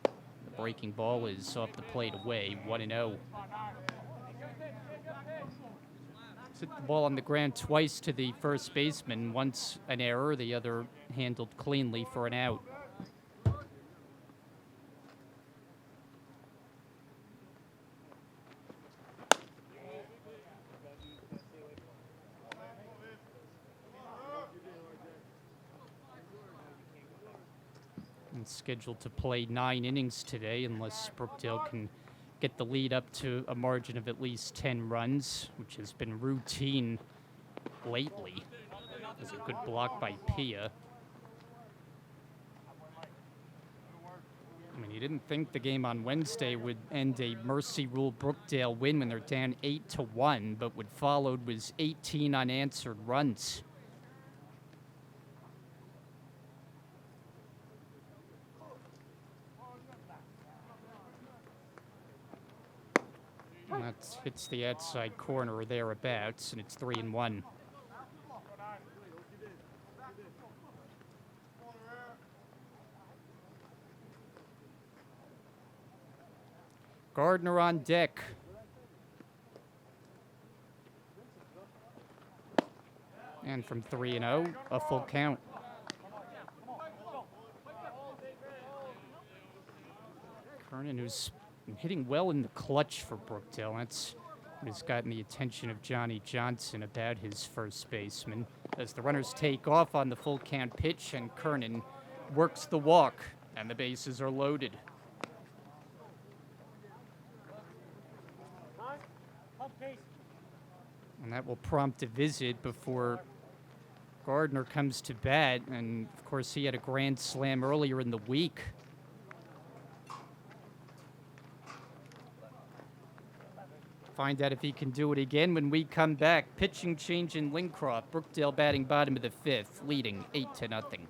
The breaking ball is off the plate away. 1-0. Hit the ball on the ground twice to the first baseman. Once an error, the other handled cleanly for an out. Scheduled to play 9 innings today unless Brookdale can get the lead up to a margin of at least 10 runs, which has been routine lately. There's a good block by Pia. I mean, you didn't think the game on Wednesday would end a mercy rule Brookdale win when they're down 8-1, but what followed was 18 unanswered runs. And that hits the outside corner or thereabouts, and it's 3-1. Gardner on deck. And from 3-0, a full count. Kernan, who's been hitting well in the clutch for Brookdale. That's what has gotten the attention of Johnny Johnson about his first baseman. As the runners take off on the full count pitch, and Kernan works the walk, and the bases are loaded. And that will prompt a visit before Gardner comes to bat. And, of course, he had a grand slam earlier in the week. Find out if he can do it again when we come back. Pitching change in Lincroft. Brookdale batting bottom of the 5th, leading 8-0.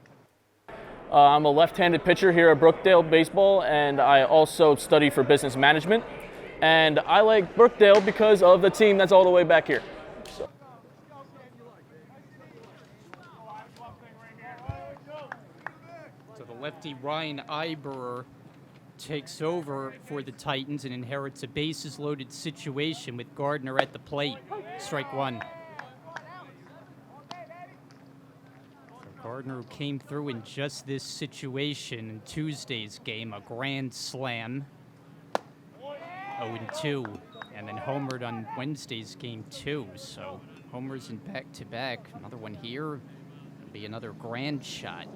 I'm a left-handed pitcher here at Brookdale Baseball, and I also study for business management. And I like Brookdale because of the team that's all the way back here. So the lefty Ryan Iberer takes over for the Titans and inherits a bases-loaded situation with Gardner at the plate. Strike one. Gardner, who came through in just this situation in Tuesday's game, a grand slam, 0-2, and then homered on Wednesday's game too. So homers in back-to-back. Another one here, it'll be another grand shot.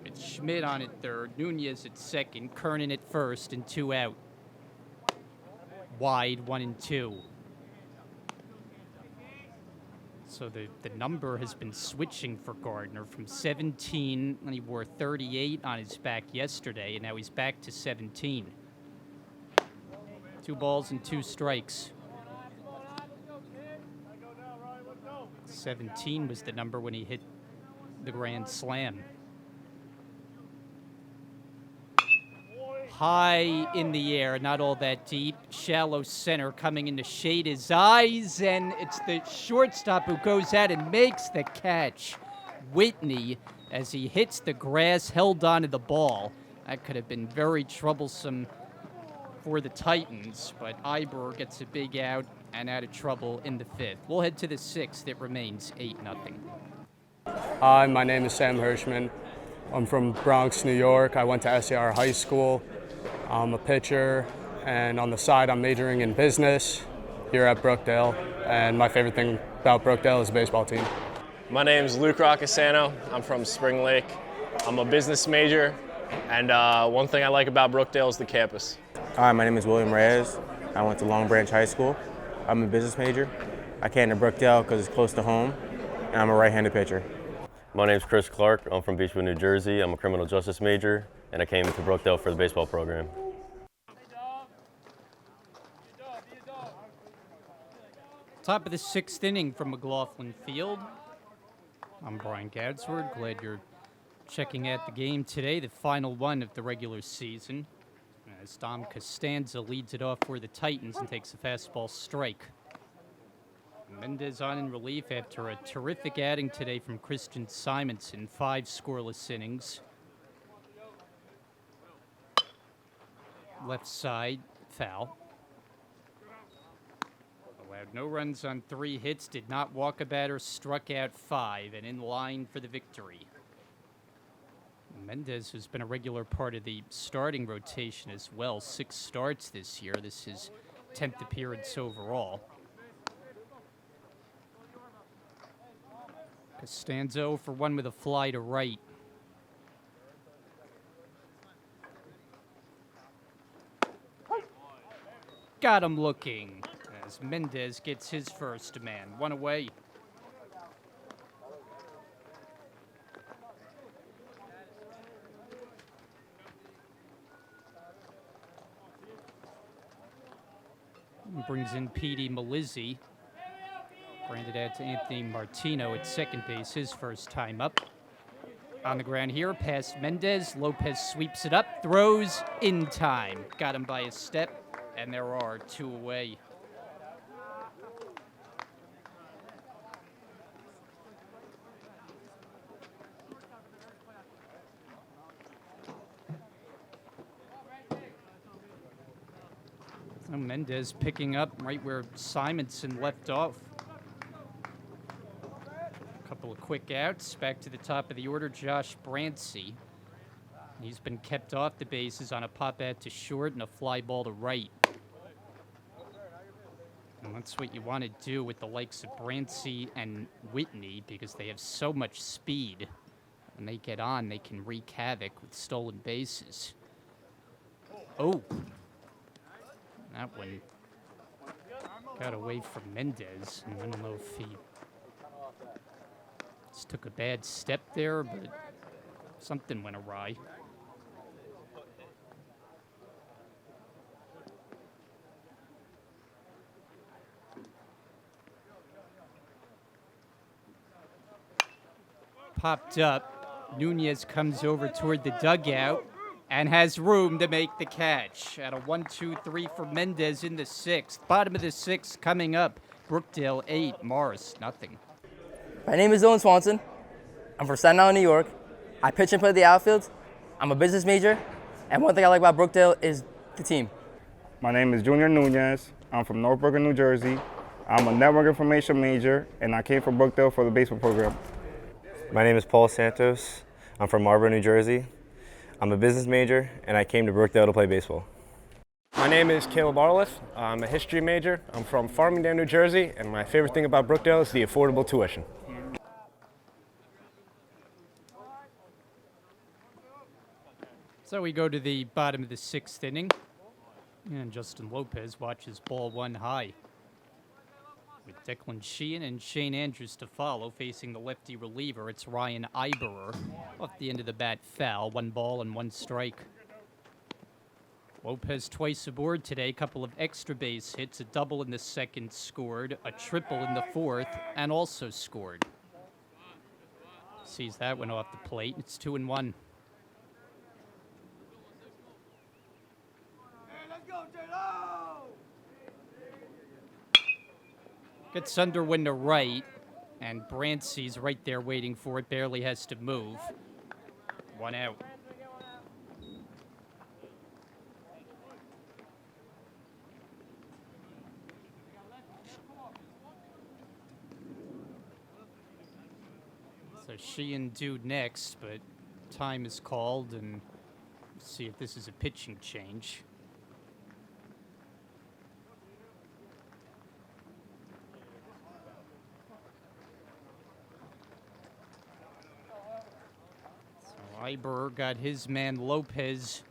With Schmidt on at third, Nunez at second, Kernan at first, and 2 out. Wide, 1-2. So the number has been switching for Gardner from 17, and he wore 38 on his back yesterday, and now he's back to 17. 2 balls and 2 strikes. 17 was the number when he hit the grand slam. High in the air, not all that deep. Shallow center coming in to shade his eyes, and it's the shortstop who goes out and makes the catch. Whitney, as he hits the grass, held on to the ball. That could have been very troublesome for the Titans, but Iberer gets a big out and out of trouble in the 5th. We'll head to the 6th. It remains 8-0. Hi, my name is Sam Hirschman. I'm from Bronx, New York. I went to SAR High School. I'm a pitcher, and on the side, I'm majoring in business here at Brookdale. And my favorite thing about Brookdale is the baseball team. My name is Luke Roccasano. I'm from Spring Lake. I'm a business major, and one thing I like about Brookdale is the campus. Hi, my name is William Reyes. I went to Long Branch High School. I'm a business major. I came to Brookdale because it's close to home, and I'm a right-handed pitcher. My name's Chris Clark. I'm from Beechwood, New Jersey. I'm a criminal justice major, and I came to Brookdale for the baseball program. Top of the 6th inning from McLaughlin Field. I'm Brian Gadsword. Glad you're checking out the game today, the final one of the regular season, as Dom Costanza leads it off for the Titans and takes a fastball strike. Mendez on in relief after a terrific outing today from Christian Simonson, 5 scoreless innings. Left side, foul. Allowed no runs on 3 hits, did not walk a batter, struck out 5, and in line for the victory. Mendez has been a regular part of the starting rotation as well. 6 starts this year. This is his 10th appearance overall. Costanzo for 1 with a fly to right. Got him looking as Mendez gets his first man. 1 away. Brings in Petey Melizzi. Grounded out to Anthony Martino at second base, his first time up. On the ground here, past Mendez. Lopez sweeps it up, throws in time. Got him by a step, and there are 2 away. So Mendez picking up right where Simonson left off. Couple of quick outs. Back to the top of the order, Josh Brancy. He's been kept off the bases on a pop out to short and a fly ball to right. And that's what you want to do with the likes of Brancy and Whitney, because they have so much speed. When they get on, they can wreak havoc with stolen bases. Oh. That one got away from Mendez, and I don't know if he just took a bad step there, but something went awry. Popped up. Nunez comes over toward the dugout and has room to make the catch. At a 1-2-3 for Mendez in the 6th. Bottom of the 6th coming up. Brookdale 8, Morris nothing. My name is Dylan Swanson. I'm from Staten Island, New York. I pitch and play the outfield. I'm a business major. And one thing I like about Brookdale is the team. My name is Junior Nunez. I'm from North Brooklyn, New Jersey. I'm a network information major, and I came from Brookdale for the baseball program. My name is Paul Santos. I'm from Marlboro, New Jersey. I'm a business major, and I came to Brookdale to play baseball. My name is Caleb Arliff. I'm a history major. I'm from Farmingdale, New Jersey, and my favorite thing about Brookdale is the affordable tuition. So we go to the bottom of the 6th inning, and Justin Lopez watches ball 1 high. With Declan Sheehan and Shane Andrews to follow, facing the lefty reliever, it's Ryan Iberer. Off the end of the bat, foul, 1 ball and 1 strike. Lopez twice aboard today, couple of extra base hits, a double in the 2nd scored, a triple in the 4th, and also scored. Sees that one off the plate, it's 2-1. Gets Underwind to right, and Brancy's right there waiting for it, barely has to move. 1 out. So Sheehan due next, but time is called, and see if this is a pitching change. Iberer got his man Lopez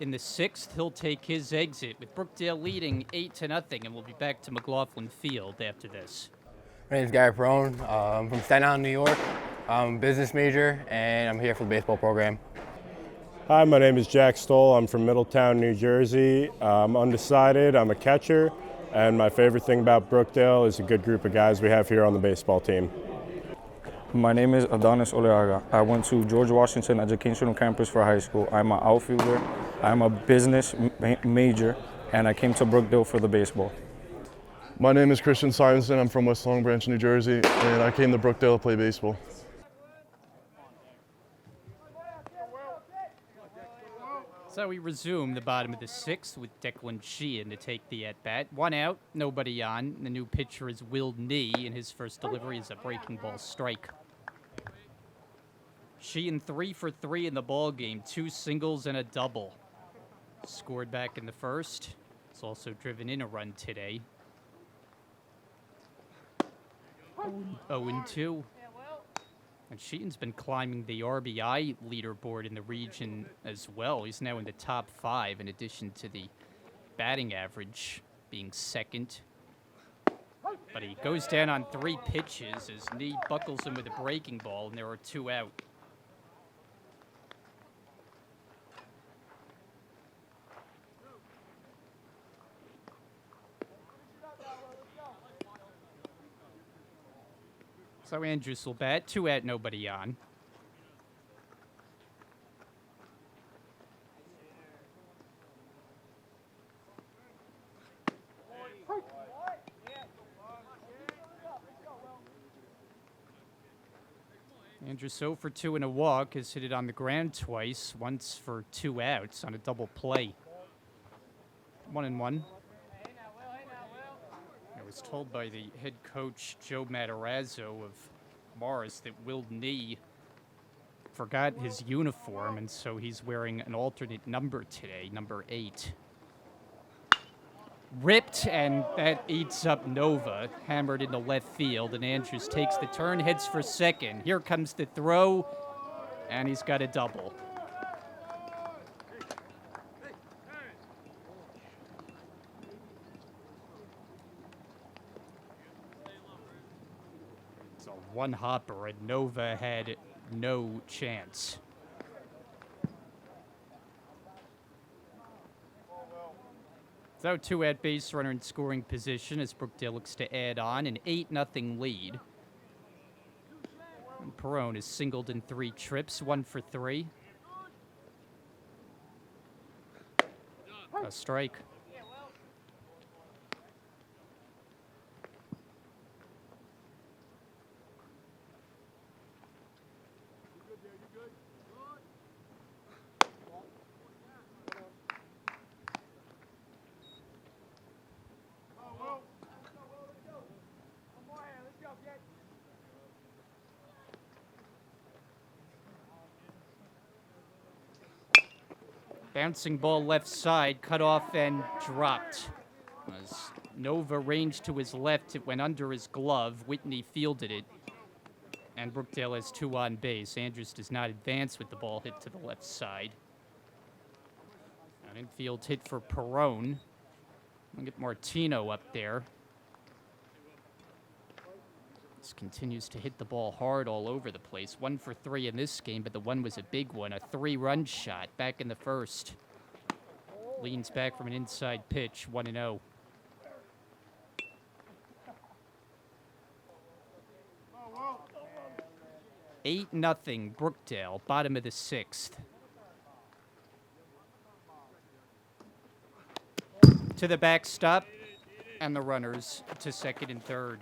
in the 6th. He'll take his exit with Brookdale leading 8-0, and we'll be back to McLaughlin Field after this. My name is Gary Perone. I'm from Staten Island, New York. I'm a business major, and I'm here for the baseball program. Hi, my name is Jack Stoll. I'm from Middletown, New Jersey. I'm undecided. I'm a catcher, and my favorite thing about Brookdale is a good group of guys we have here on the baseball team. My name is Adonis Oleaga. I went to George Washington Educational Campus for high school. I'm an outfielder. I'm a business major, and I came to Brookdale for the baseball. My name is Christian Simonson. I'm from West Long Branch, New Jersey, and I came to Brookdale to play baseball. So we resume the bottom of the sixth with Declan Sheehan to take the at-bat. 1 out, nobody on. The new pitcher is Will Nee, and his first delivery is a breaking ball strike. Sheehan 3 for 3 in the ball game, 2 singles and a double. Scored back in the first. It's also driven in a run today. 0-2. And Sheehan's been climbing the RBI leaderboard in the region as well. He's now in the top 5 in addition to the batting average being second. But he goes down on 3 pitches as Nee buckles him with a breaking ball, and there are 2 out. So Andrews will bat, 2 out, nobody on. Andrews 0 for 2 in a walk, has hit it on the ground twice, once for 2 outs on a double play. 1-1. I was told by the head coach, Joe Matarazzo of Morris, that Will Nee forgot his uniform, and so he's wearing an alternate number today, number 8. Ripped, and that eats up Nova, hammered into left field, and Andrews takes the turn, heads for second. Here comes the throw, and he's got a double. It's a one-hopper, and Nova had no chance. So 2 at base runner in scoring position as Brookdale looks to add on an 8-0 lead. And Perone is singled in 3 trips, 1 for 3. A strike. Bouncing ball left side, cut off and dropped. As Nova ranged to his left, it went under his glove. Whitney fielded it. And Brookdale has 2 on base. Andrews does not advance with the ball hit to the left side. An infield hit for Perone. We'll get Martino up there. This continues to hit the ball hard all over the place. 1 for 3 in this game, but the one was a big one. A 3-run shot back in the first. Leans back from an inside pitch, 1-0. Eight nothing, Brookdale, bottom of the 6th. To the backstop, and the runners to second and third.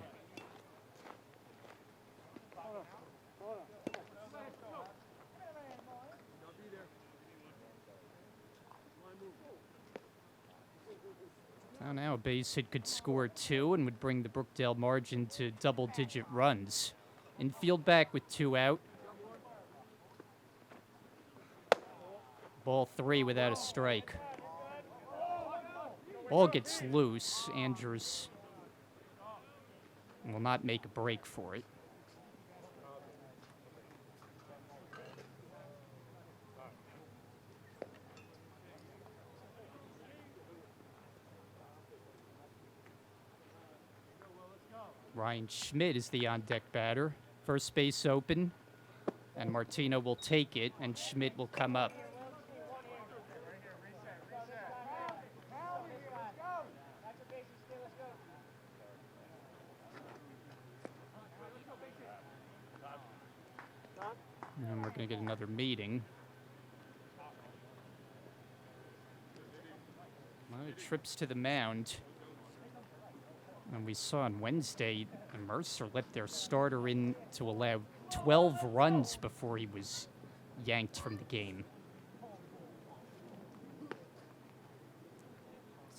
Now a base hit could score 2 and would bring the Brookdale margin to double-digit runs. Infield back with 2 out. Ball 3 without a strike. Ball gets loose. Andrews will not make a break for it. Ryan Schmidt is the on-deck batter. First base open. And Martino will take it, and Schmidt will come up. And we're going to get another meeting. Trips to the mound. And we saw on Wednesday, Mercer let their starter in to allow 12 runs before he was yanked from the game.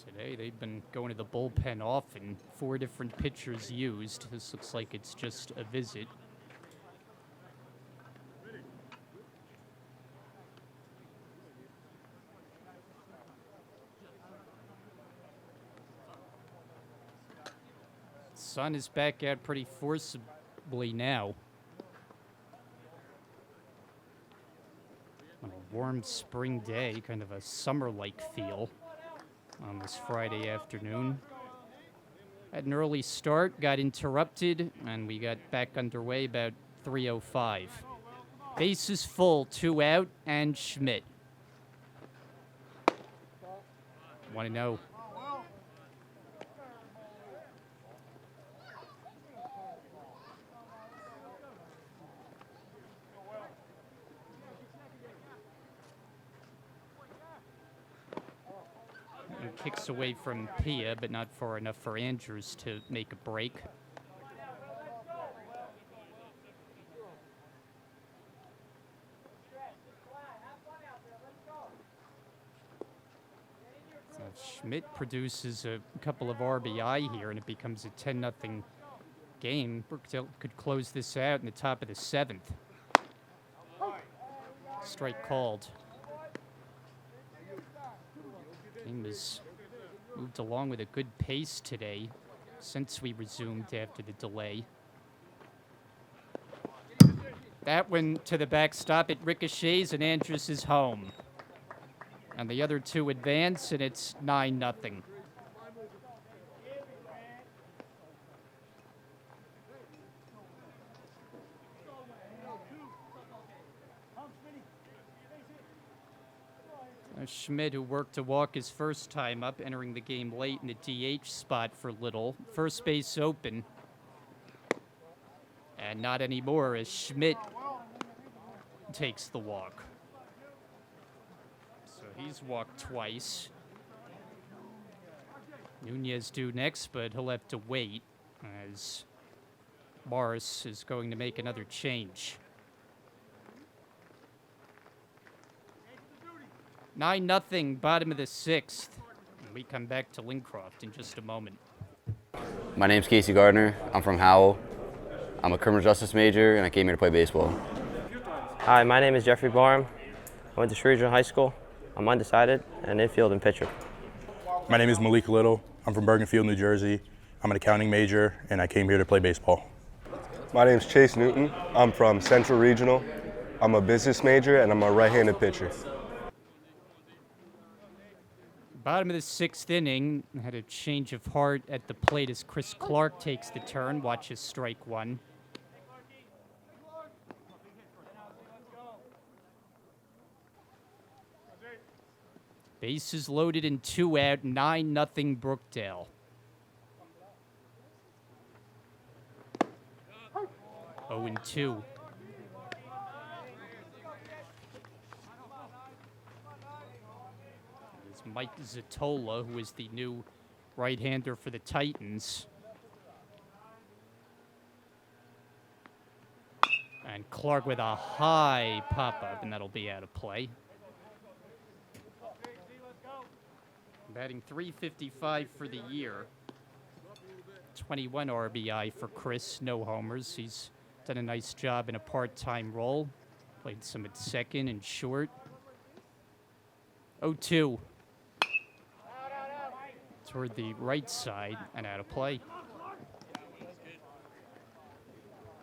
Today, they've been going to the bullpen often. 4 different pitchers used. This looks like it's just a visit. Sun is back out pretty forcibly now. On a warm spring day, kind of a summer-like feel on this Friday afternoon. Had an early start, got interrupted, and we got back underway about 3:05. Bases full, 2 out, and Schmidt. 1-0. Kicks away from Pia, but not far enough for Andrews to make a break. So Schmidt produces a couple of RBI here, and it becomes a 10-0 game. Brookdale could close this out in the top of the 7th. Strike called. Game has moved along with a good pace today since we resumed after the delay. That one to the backstop. It ricochets, and Andrus is home. And the other 2 advance, and it's 9-0. Schmidt, who worked to walk his first time up, entering the game late in the DH spot for Little. First base open. And not anymore, as Schmidt takes the walk. So he's walked twice. Nunez due next, but he'll have to wait as Morris is going to make another change. 9-0, bottom of the 6th. And we come back to Lincroft in just a moment. My name's Casey Gardner. I'm from Howell. I'm a criminal justice major, and I came here to play baseball. Hi, my name is Jeffrey Barham. I went to Shrewsbury High School. I'm undecided, and infield and pitcher. My name is Malik Little. I'm from Bergenfield, New Jersey. I'm an accounting major, and I came here to play baseball. My name's Chase Newton. I'm from Central Regional. I'm a business major, and I'm a right-handed pitcher. Bottom of the 6th inning, had a change of heart at the plate as Chris Clark takes the turn, watches strike 1. Bases loaded and 2 out, 9-0 Brookdale. Oh, and 2. Mike Zatola, who is the new right-hander for the Titans. And Clark with a high pop-up, and that'll be out of play. Batting .355 for the year. 21 RBI for Chris, no homers. He's done a nice job in a part-time role. Played some at second and short. 0-2. Toward the right side and out of play.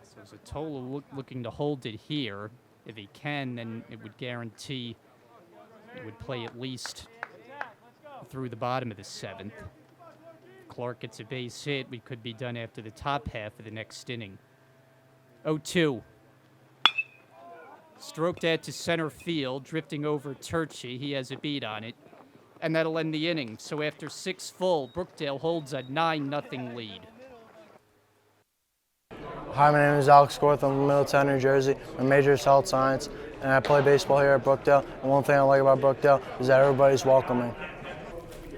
So Zatola looking to hold it here. If he can, then it would guarantee it would play at least through the bottom of the 7th. Clark gets a base hit. We could be done after the top half of the next inning. 0-2. Stroked out to center field, drifting over Turchi. He has a beat on it. And that'll end the inning. So after 6 full, Brookdale holds a 9-0 lead. Hi, my name is Alex Scorth. I'm from Middletown, New Jersey. My major is health science, and I play baseball here at Brookdale. And one thing I like about Brookdale is that everybody's welcoming.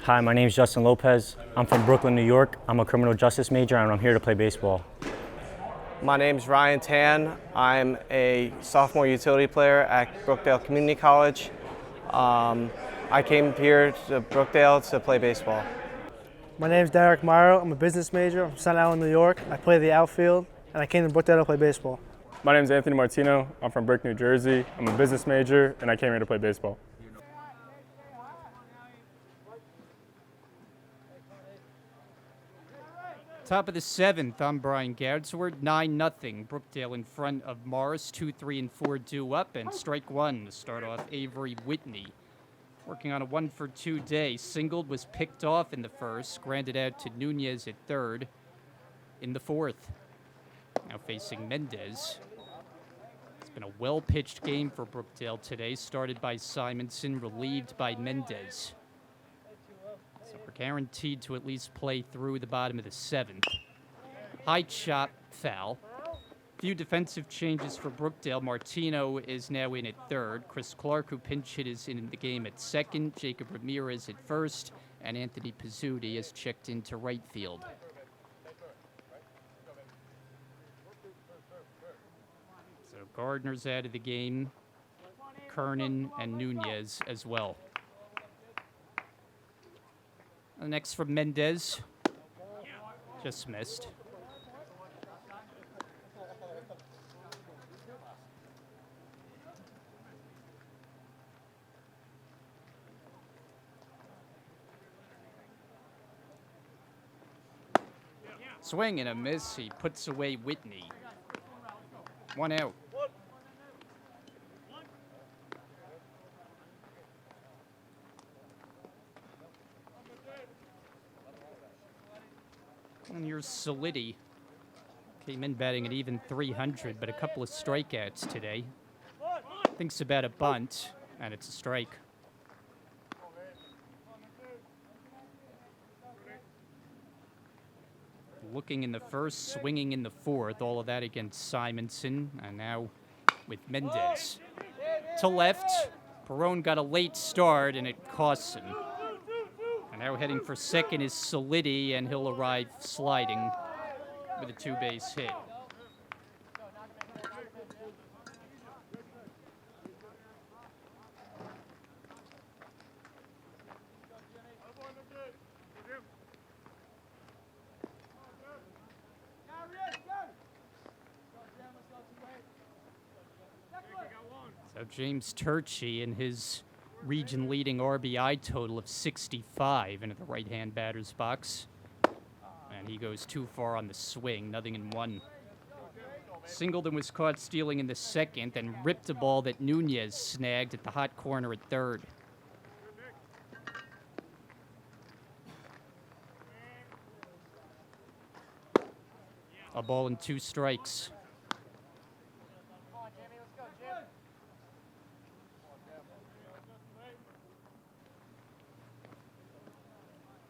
Hi, my name is Justin Lopez. I'm from Brooklyn, New York. I'm a criminal justice major, and I'm here to play baseball. My name's Ryan Tan. I'm a sophomore utility player at Brookdale Community College. I came here to Brookdale to play baseball. My name is Derek Meyer. I'm a business major. I'm from Staten Island, New York. I play the outfield, and I came to Brookdale to play baseball. My name is Anthony Martino. I'm from Brick, New Jersey. I'm a business major, and I came here to play baseball. Top of the 7th, I'm Brian Gadsward, 9-0. Brookdale in front of Morris, 2, 3, and 4 due up, and strike one to start off Avery Whitney. Working on a 1-for-2 day. Singled was picked off in the first, grounded out to Nunez at third in the fourth. Now facing Mendez. It's been a well-pitched game for Brookdale today, started by Simonson, relieved by Mendez. So we're guaranteed to at least play through the bottom of the 7th. High chop foul. Few defensive changes for Brookdale. Martino is now in at third. Chris Clark, who pinch hit, is in the game at second. Jacob Ramirez at first. And Anthony Pizzuti has checked into right field. So Gardner's out of the game. Kernan and Nunez as well. Next from Mendez. Just missed. Swing and a miss. He puts away Whitney. 1 out. And here's Solidi. Came in batting at even 300, but a couple of strikeouts today. Thinks about a bunt, and it's a strike. Looking in the first, swinging in the fourth, all of that against Simonson, and now with Mendez. To left, Perone got a late start, and it costs him. And now heading for second is Solidi, and he'll arrive sliding with a 2-base hit. So James Turchi in his region-leading RBI total of 65 into the right-hand batter's box. And he goes too far on the swing, 0-1. Singleton was caught stealing in the second and ripped a ball that Nunez snagged at the hot corner at third. A ball and 2 strikes.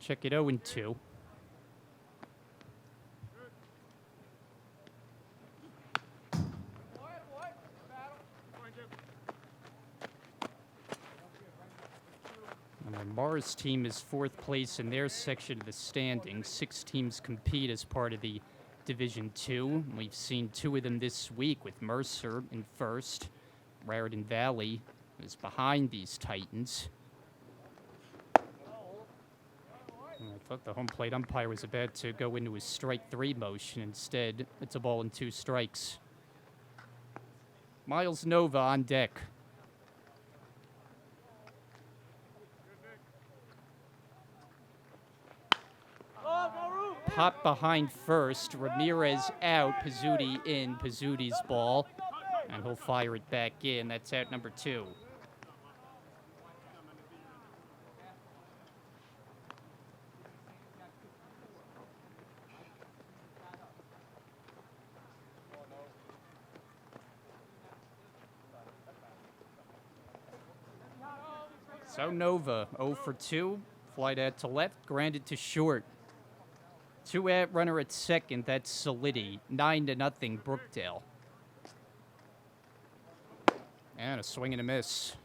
Check it 0-2. And the Mars team is 4th place in their section of the standings. 6 teams compete as part of the Division II. We've seen 2 of them this week with Mercer in first. Raritan Valley is behind these Titans. I thought the home plate umpire was about to go into his strike 3 motion. Instead, it's a ball and 2 strikes. Miles Nova on deck. Pop behind first. Ramirez out. Pizzuti in. Pizzuti's ball. And he'll fire it back in. That's out number 2. So Nova, 0 for 2. Flight out to left, grounded to short. 2 out runner at second, that's Solidity. 9-0, Brookdale. And a swing and a miss.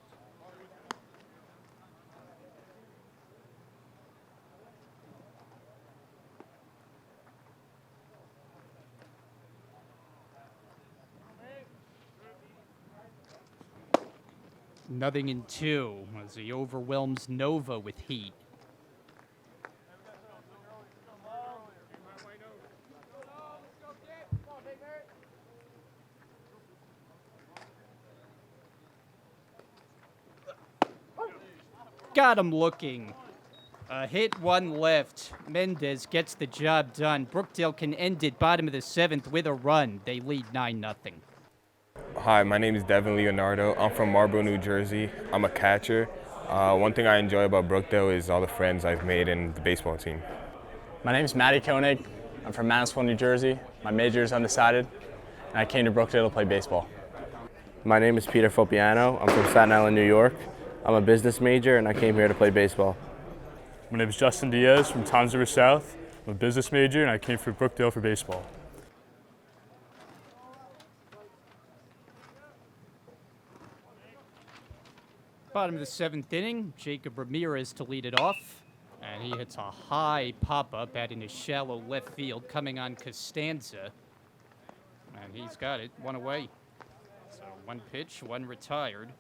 Nothing in 2 as he overwhelms Nova with heat. Got him looking. A hit, 1 left. Mendez gets the job done. Brookdale can end it bottom of the 7th with a run. They lead 9-0. Hi, my name is Devin Leonardo. I'm from Marlboro, New Jersey. I'm a catcher. One thing I enjoy about Brookdale is all the friends I've made in the baseball team. My name is Matty Koenig. I'm from Madisonville, New Jersey. My major is undecided, and I came to Brookdale to play baseball. My name is Peter Fopiano. I'm from Staten Island, New York. I'm a business major, and I came here to play baseball. My name is Justin Diaz from Toms River South. I'm a business major, and I came for Brookdale for baseball. Bottom of the 7th inning, Jacob Ramirez to lead it off. And he hits a high pop-up out into shallow left field, coming on Costanza. And he's got it, 1 away. So 1 pitch, 1 retired.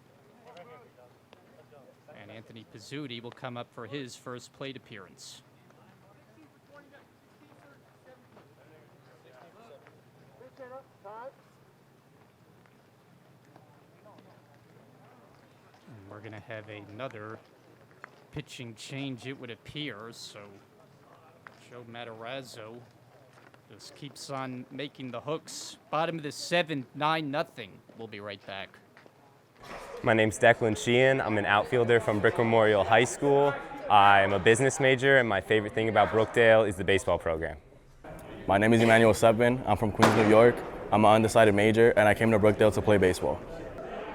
And Anthony Pizzuti will come up for his first plate appearance. And we're going to have another pitching change, it would appear. So Joe Matarazzo just keeps on making the hooks. Bottom of the 7th, 9-0. We'll be right back. My name's Declan Sheehan. I'm an outfielder from Brick Memorial High School. I'm a business major, and my favorite thing about Brookdale is the baseball program. My name is Emmanuel Sepin. I'm from Queens, New York. I'm an undecided major, and I came to Brookdale to play baseball.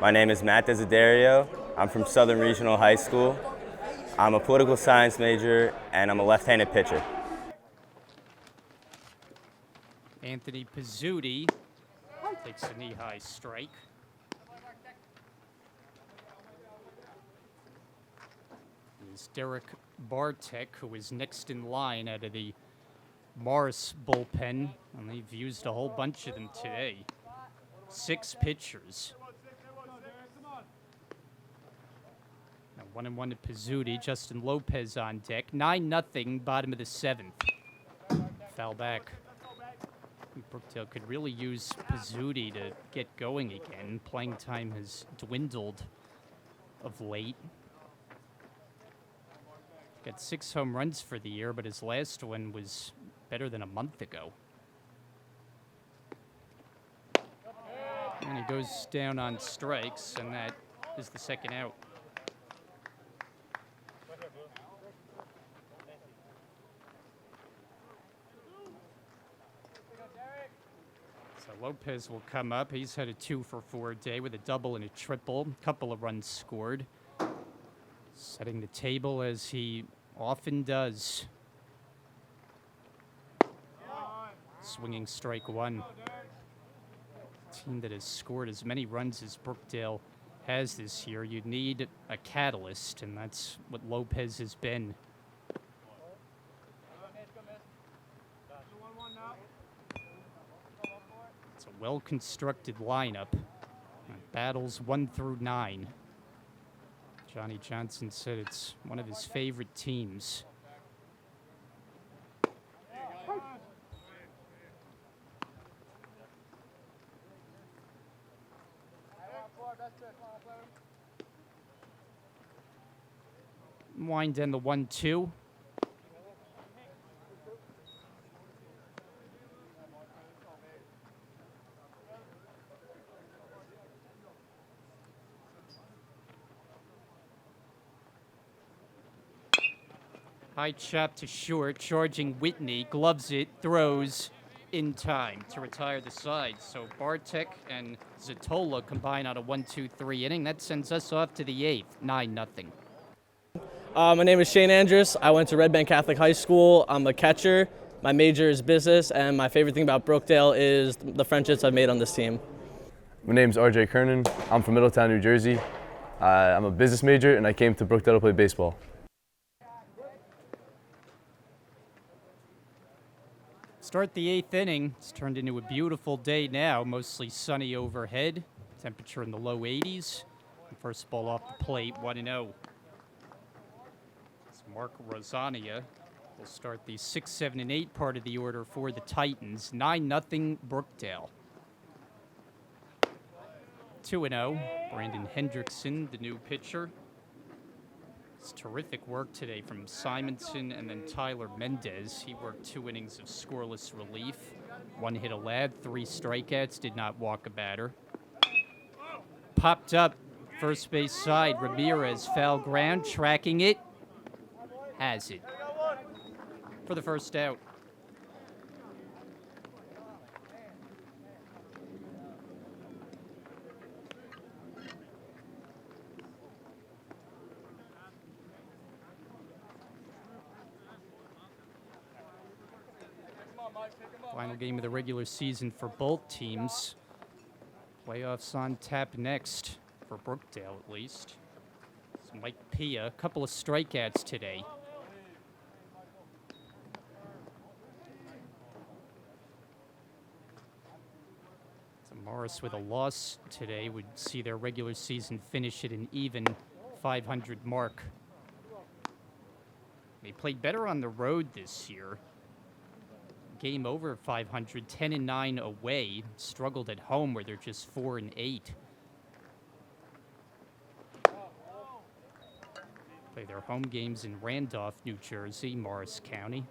My name is Matt Desiderio. I'm from Southern Regional High School. I'm a political science major, and I'm a left-handed pitcher. Anthony Pizzuti takes a knee-high strike. Is Derek Bartek, who is next in line out of the Morris bullpen, and they've used a whole bunch of them today. 6 pitchers. Now 1-1 to Pizzuti. Justin Lopez on deck. 9-0, bottom of the 7th. Foul back. Brookdale could really use Pizzuti to get going again. Playing time has dwindled of late. Got 6 home runs for the year, but his last one was better than a month ago. And he goes down on strikes, and that is the 2nd out. So Lopez will come up. He's had a 2 for 4 day with a double and a triple. Couple of runs scored. Setting the table as he often does. Swinging strike 1. Team that has scored as many runs as Brookdale has this year. You need a catalyst, and that's what Lopez has been. It's a well-constructed lineup. Battles 1 through 9. Johnny Johnson said it's one of his favorite teams. Wind in the 1-2. High chop to short, charging Whitney, gloves it, throws in time to retire the side. So Bartek and Zatola combine on a 1-2-3 inning. That sends us off to the 8th, 9-0. My name is Shane Andrews. I went to Red Bank Catholic High School. I'm a catcher. My major is business, and my favorite thing about Brookdale is the friendships I've made on this team. My name's RJ Kernan. I'm from Middletown, New Jersey. I'm a business major, and I came to Brookdale to play baseball. Start the 8th inning. It's turned into a beautiful day now, mostly sunny overhead. Temperature in the low 80s. First ball off the plate, 1-0. It's Mark Rosania will start the 6, 7, and 8 part of the order for the Titans. 9-0 Brookdale. 2-0. Brandon Hendrickson, the new pitcher. It's terrific work today from Simonson and then Tyler Mendez. He worked 2 innings of scoreless relief. 1 hit allowed, 3 strikeouts, did not walk a batter. Popped up first base side. Ramirez, foul ground, tracking it. Has it for the first out. Final game of the regular season for both teams. Playoffs on tap next, for Brookdale at least. So Mike Pia, a couple of strikeouts today. So Morris with a loss today would see their regular season finish at an even 500 mark. They played better on the road this year. Game over 500, 10-9 away. Struggled at home where they're just 4-8. Play their home games in Randolph, New Jersey, Morris County.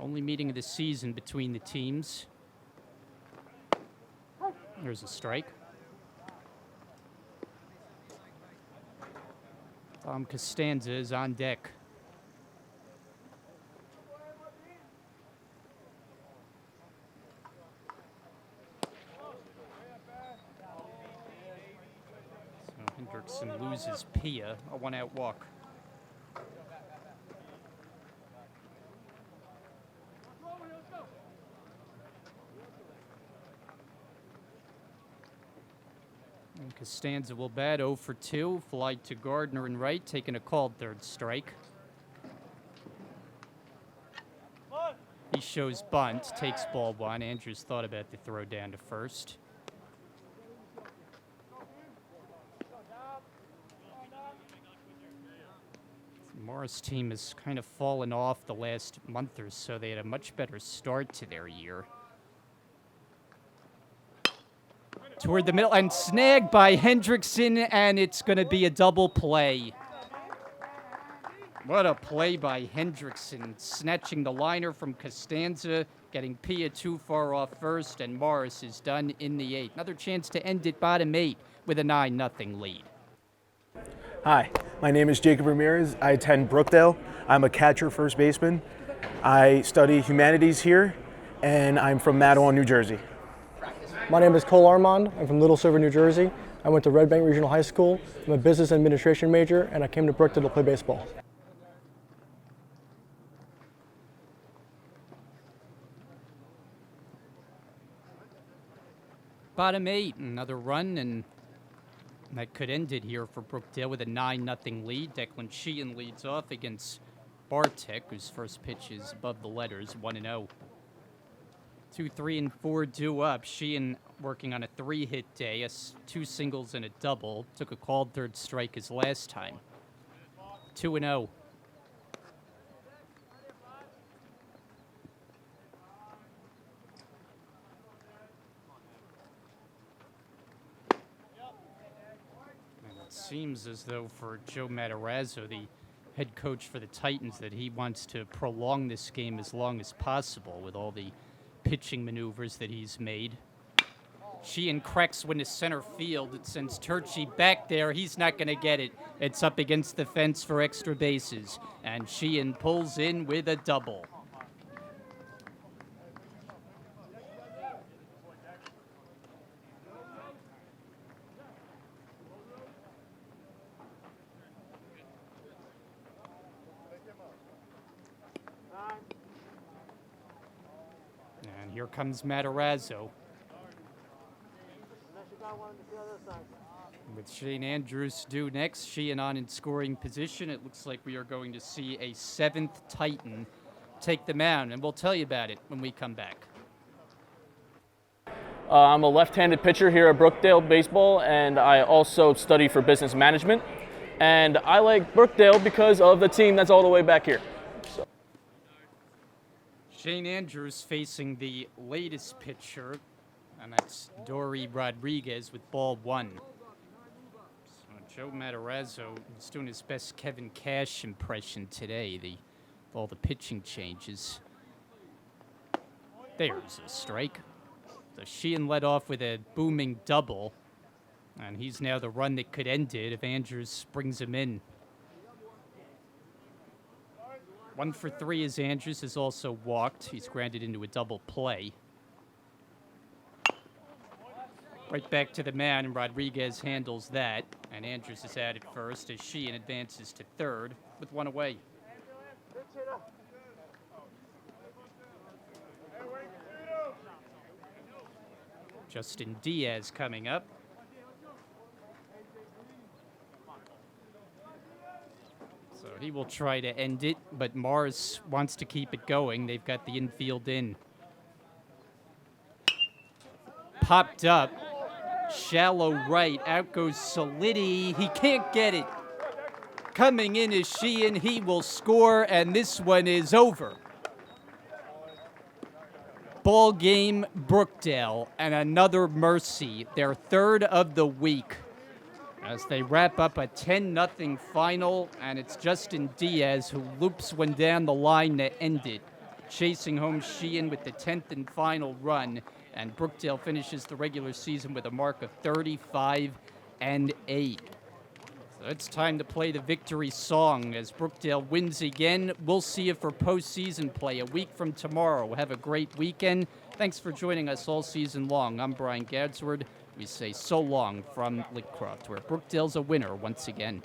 Only meeting of the season between the teams. There's a strike. Tom Costanza is on deck. So Hendrickson loses Pia, a 1-out walk. And Costanza will bat 0 for 2, fly to Gardner and right, taking a called third strike. He shows bunt, takes ball 1. Andrews thought about the throw down to first. The Morris team has kind of fallen off the last month or so. They had a much better start to their year. Toward the middle and snagged by Hendrickson, and it's going to be a double play. What a play by Hendrickson, snatching the liner from Costanza, getting Pia too far off first, and Morris is done in the 8th. Another chance to end it bottom 8 with a 9-0 lead. Hi, my name is Jacob Ramirez. I attend Brookdale. I'm a catcher first baseman. I study humanities here, and I'm from Matawan, New Jersey. My name is Cole Armand. I'm from Little Silver, New Jersey. I went to Red Bank Regional High School. I'm a business administration major, and I came to Brookdale to play baseball. Bottom 8, another run, and that could end it here for Brookdale with a 9-0 lead. Declan Sheehan leads off against Bartek, whose first pitch is above the letters, 1-0. 2, 3, and 4 due up. Sheehan working on a 3-hit day, 2 singles and a double. Took a called third strike his last time. 2-0. Seems as though for Joe Matarazzo, the head coach for the Titans, that he wants to prolong this game as long as possible with all the pitching maneuvers that he's made. Sheehan cracks one to center field. It sends Turchi back there. He's not going to get it. It's up against the fence for extra bases. And Sheehan pulls in with a double. Here comes Matarazzo. With Shane Andrews due next, Sheehan on in scoring position. It looks like we are going to see a 7th Titan take the mound, and we'll tell you about it when we come back. I'm a left-handed pitcher here at Brookdale Baseball, and I also study for business management. And I like Brookdale because of the team that's all the way back here. So. Shane Andrews facing the latest pitcher, and that's Dory Rodriguez with ball 1. So Joe Matarazzo is doing his best Kevin Cash impression today, all the pitching changes. There's a strike. So Sheehan led off with a booming double, and he's now the run that could end it if Andrews brings him in. 1 for 3 as Andrews has also walked. He's grounded into a double play. Right back to the mound, and Rodriguez handles that, and Andrews is out at first as Sheehan advances to third with 1 away. Justin Diaz coming up. So he will try to end it, but Mars wants to keep it going. They've got the infield in. Popped up. Shallow right. Out goes Solidi. He can't get it. Coming in is Sheehan. He will score, and this one is over. Ball game, Brookdale, and another mercy, their 3rd of the week, as they wrap up a 10-0 final, and it's Justin Diaz who loops one down the line to end it, chasing home Sheehan with the 10th and final run, and Brookdale finishes the regular season with a mark of 35-8. So it's time to play the victory song as Brookdale wins again. We'll see you for postseason play a week from tomorrow. Have a great weekend. Thanks for joining us all season long. I'm Brian Gadsward. We say so long from Litcroft, where Brookdale's a winner once again.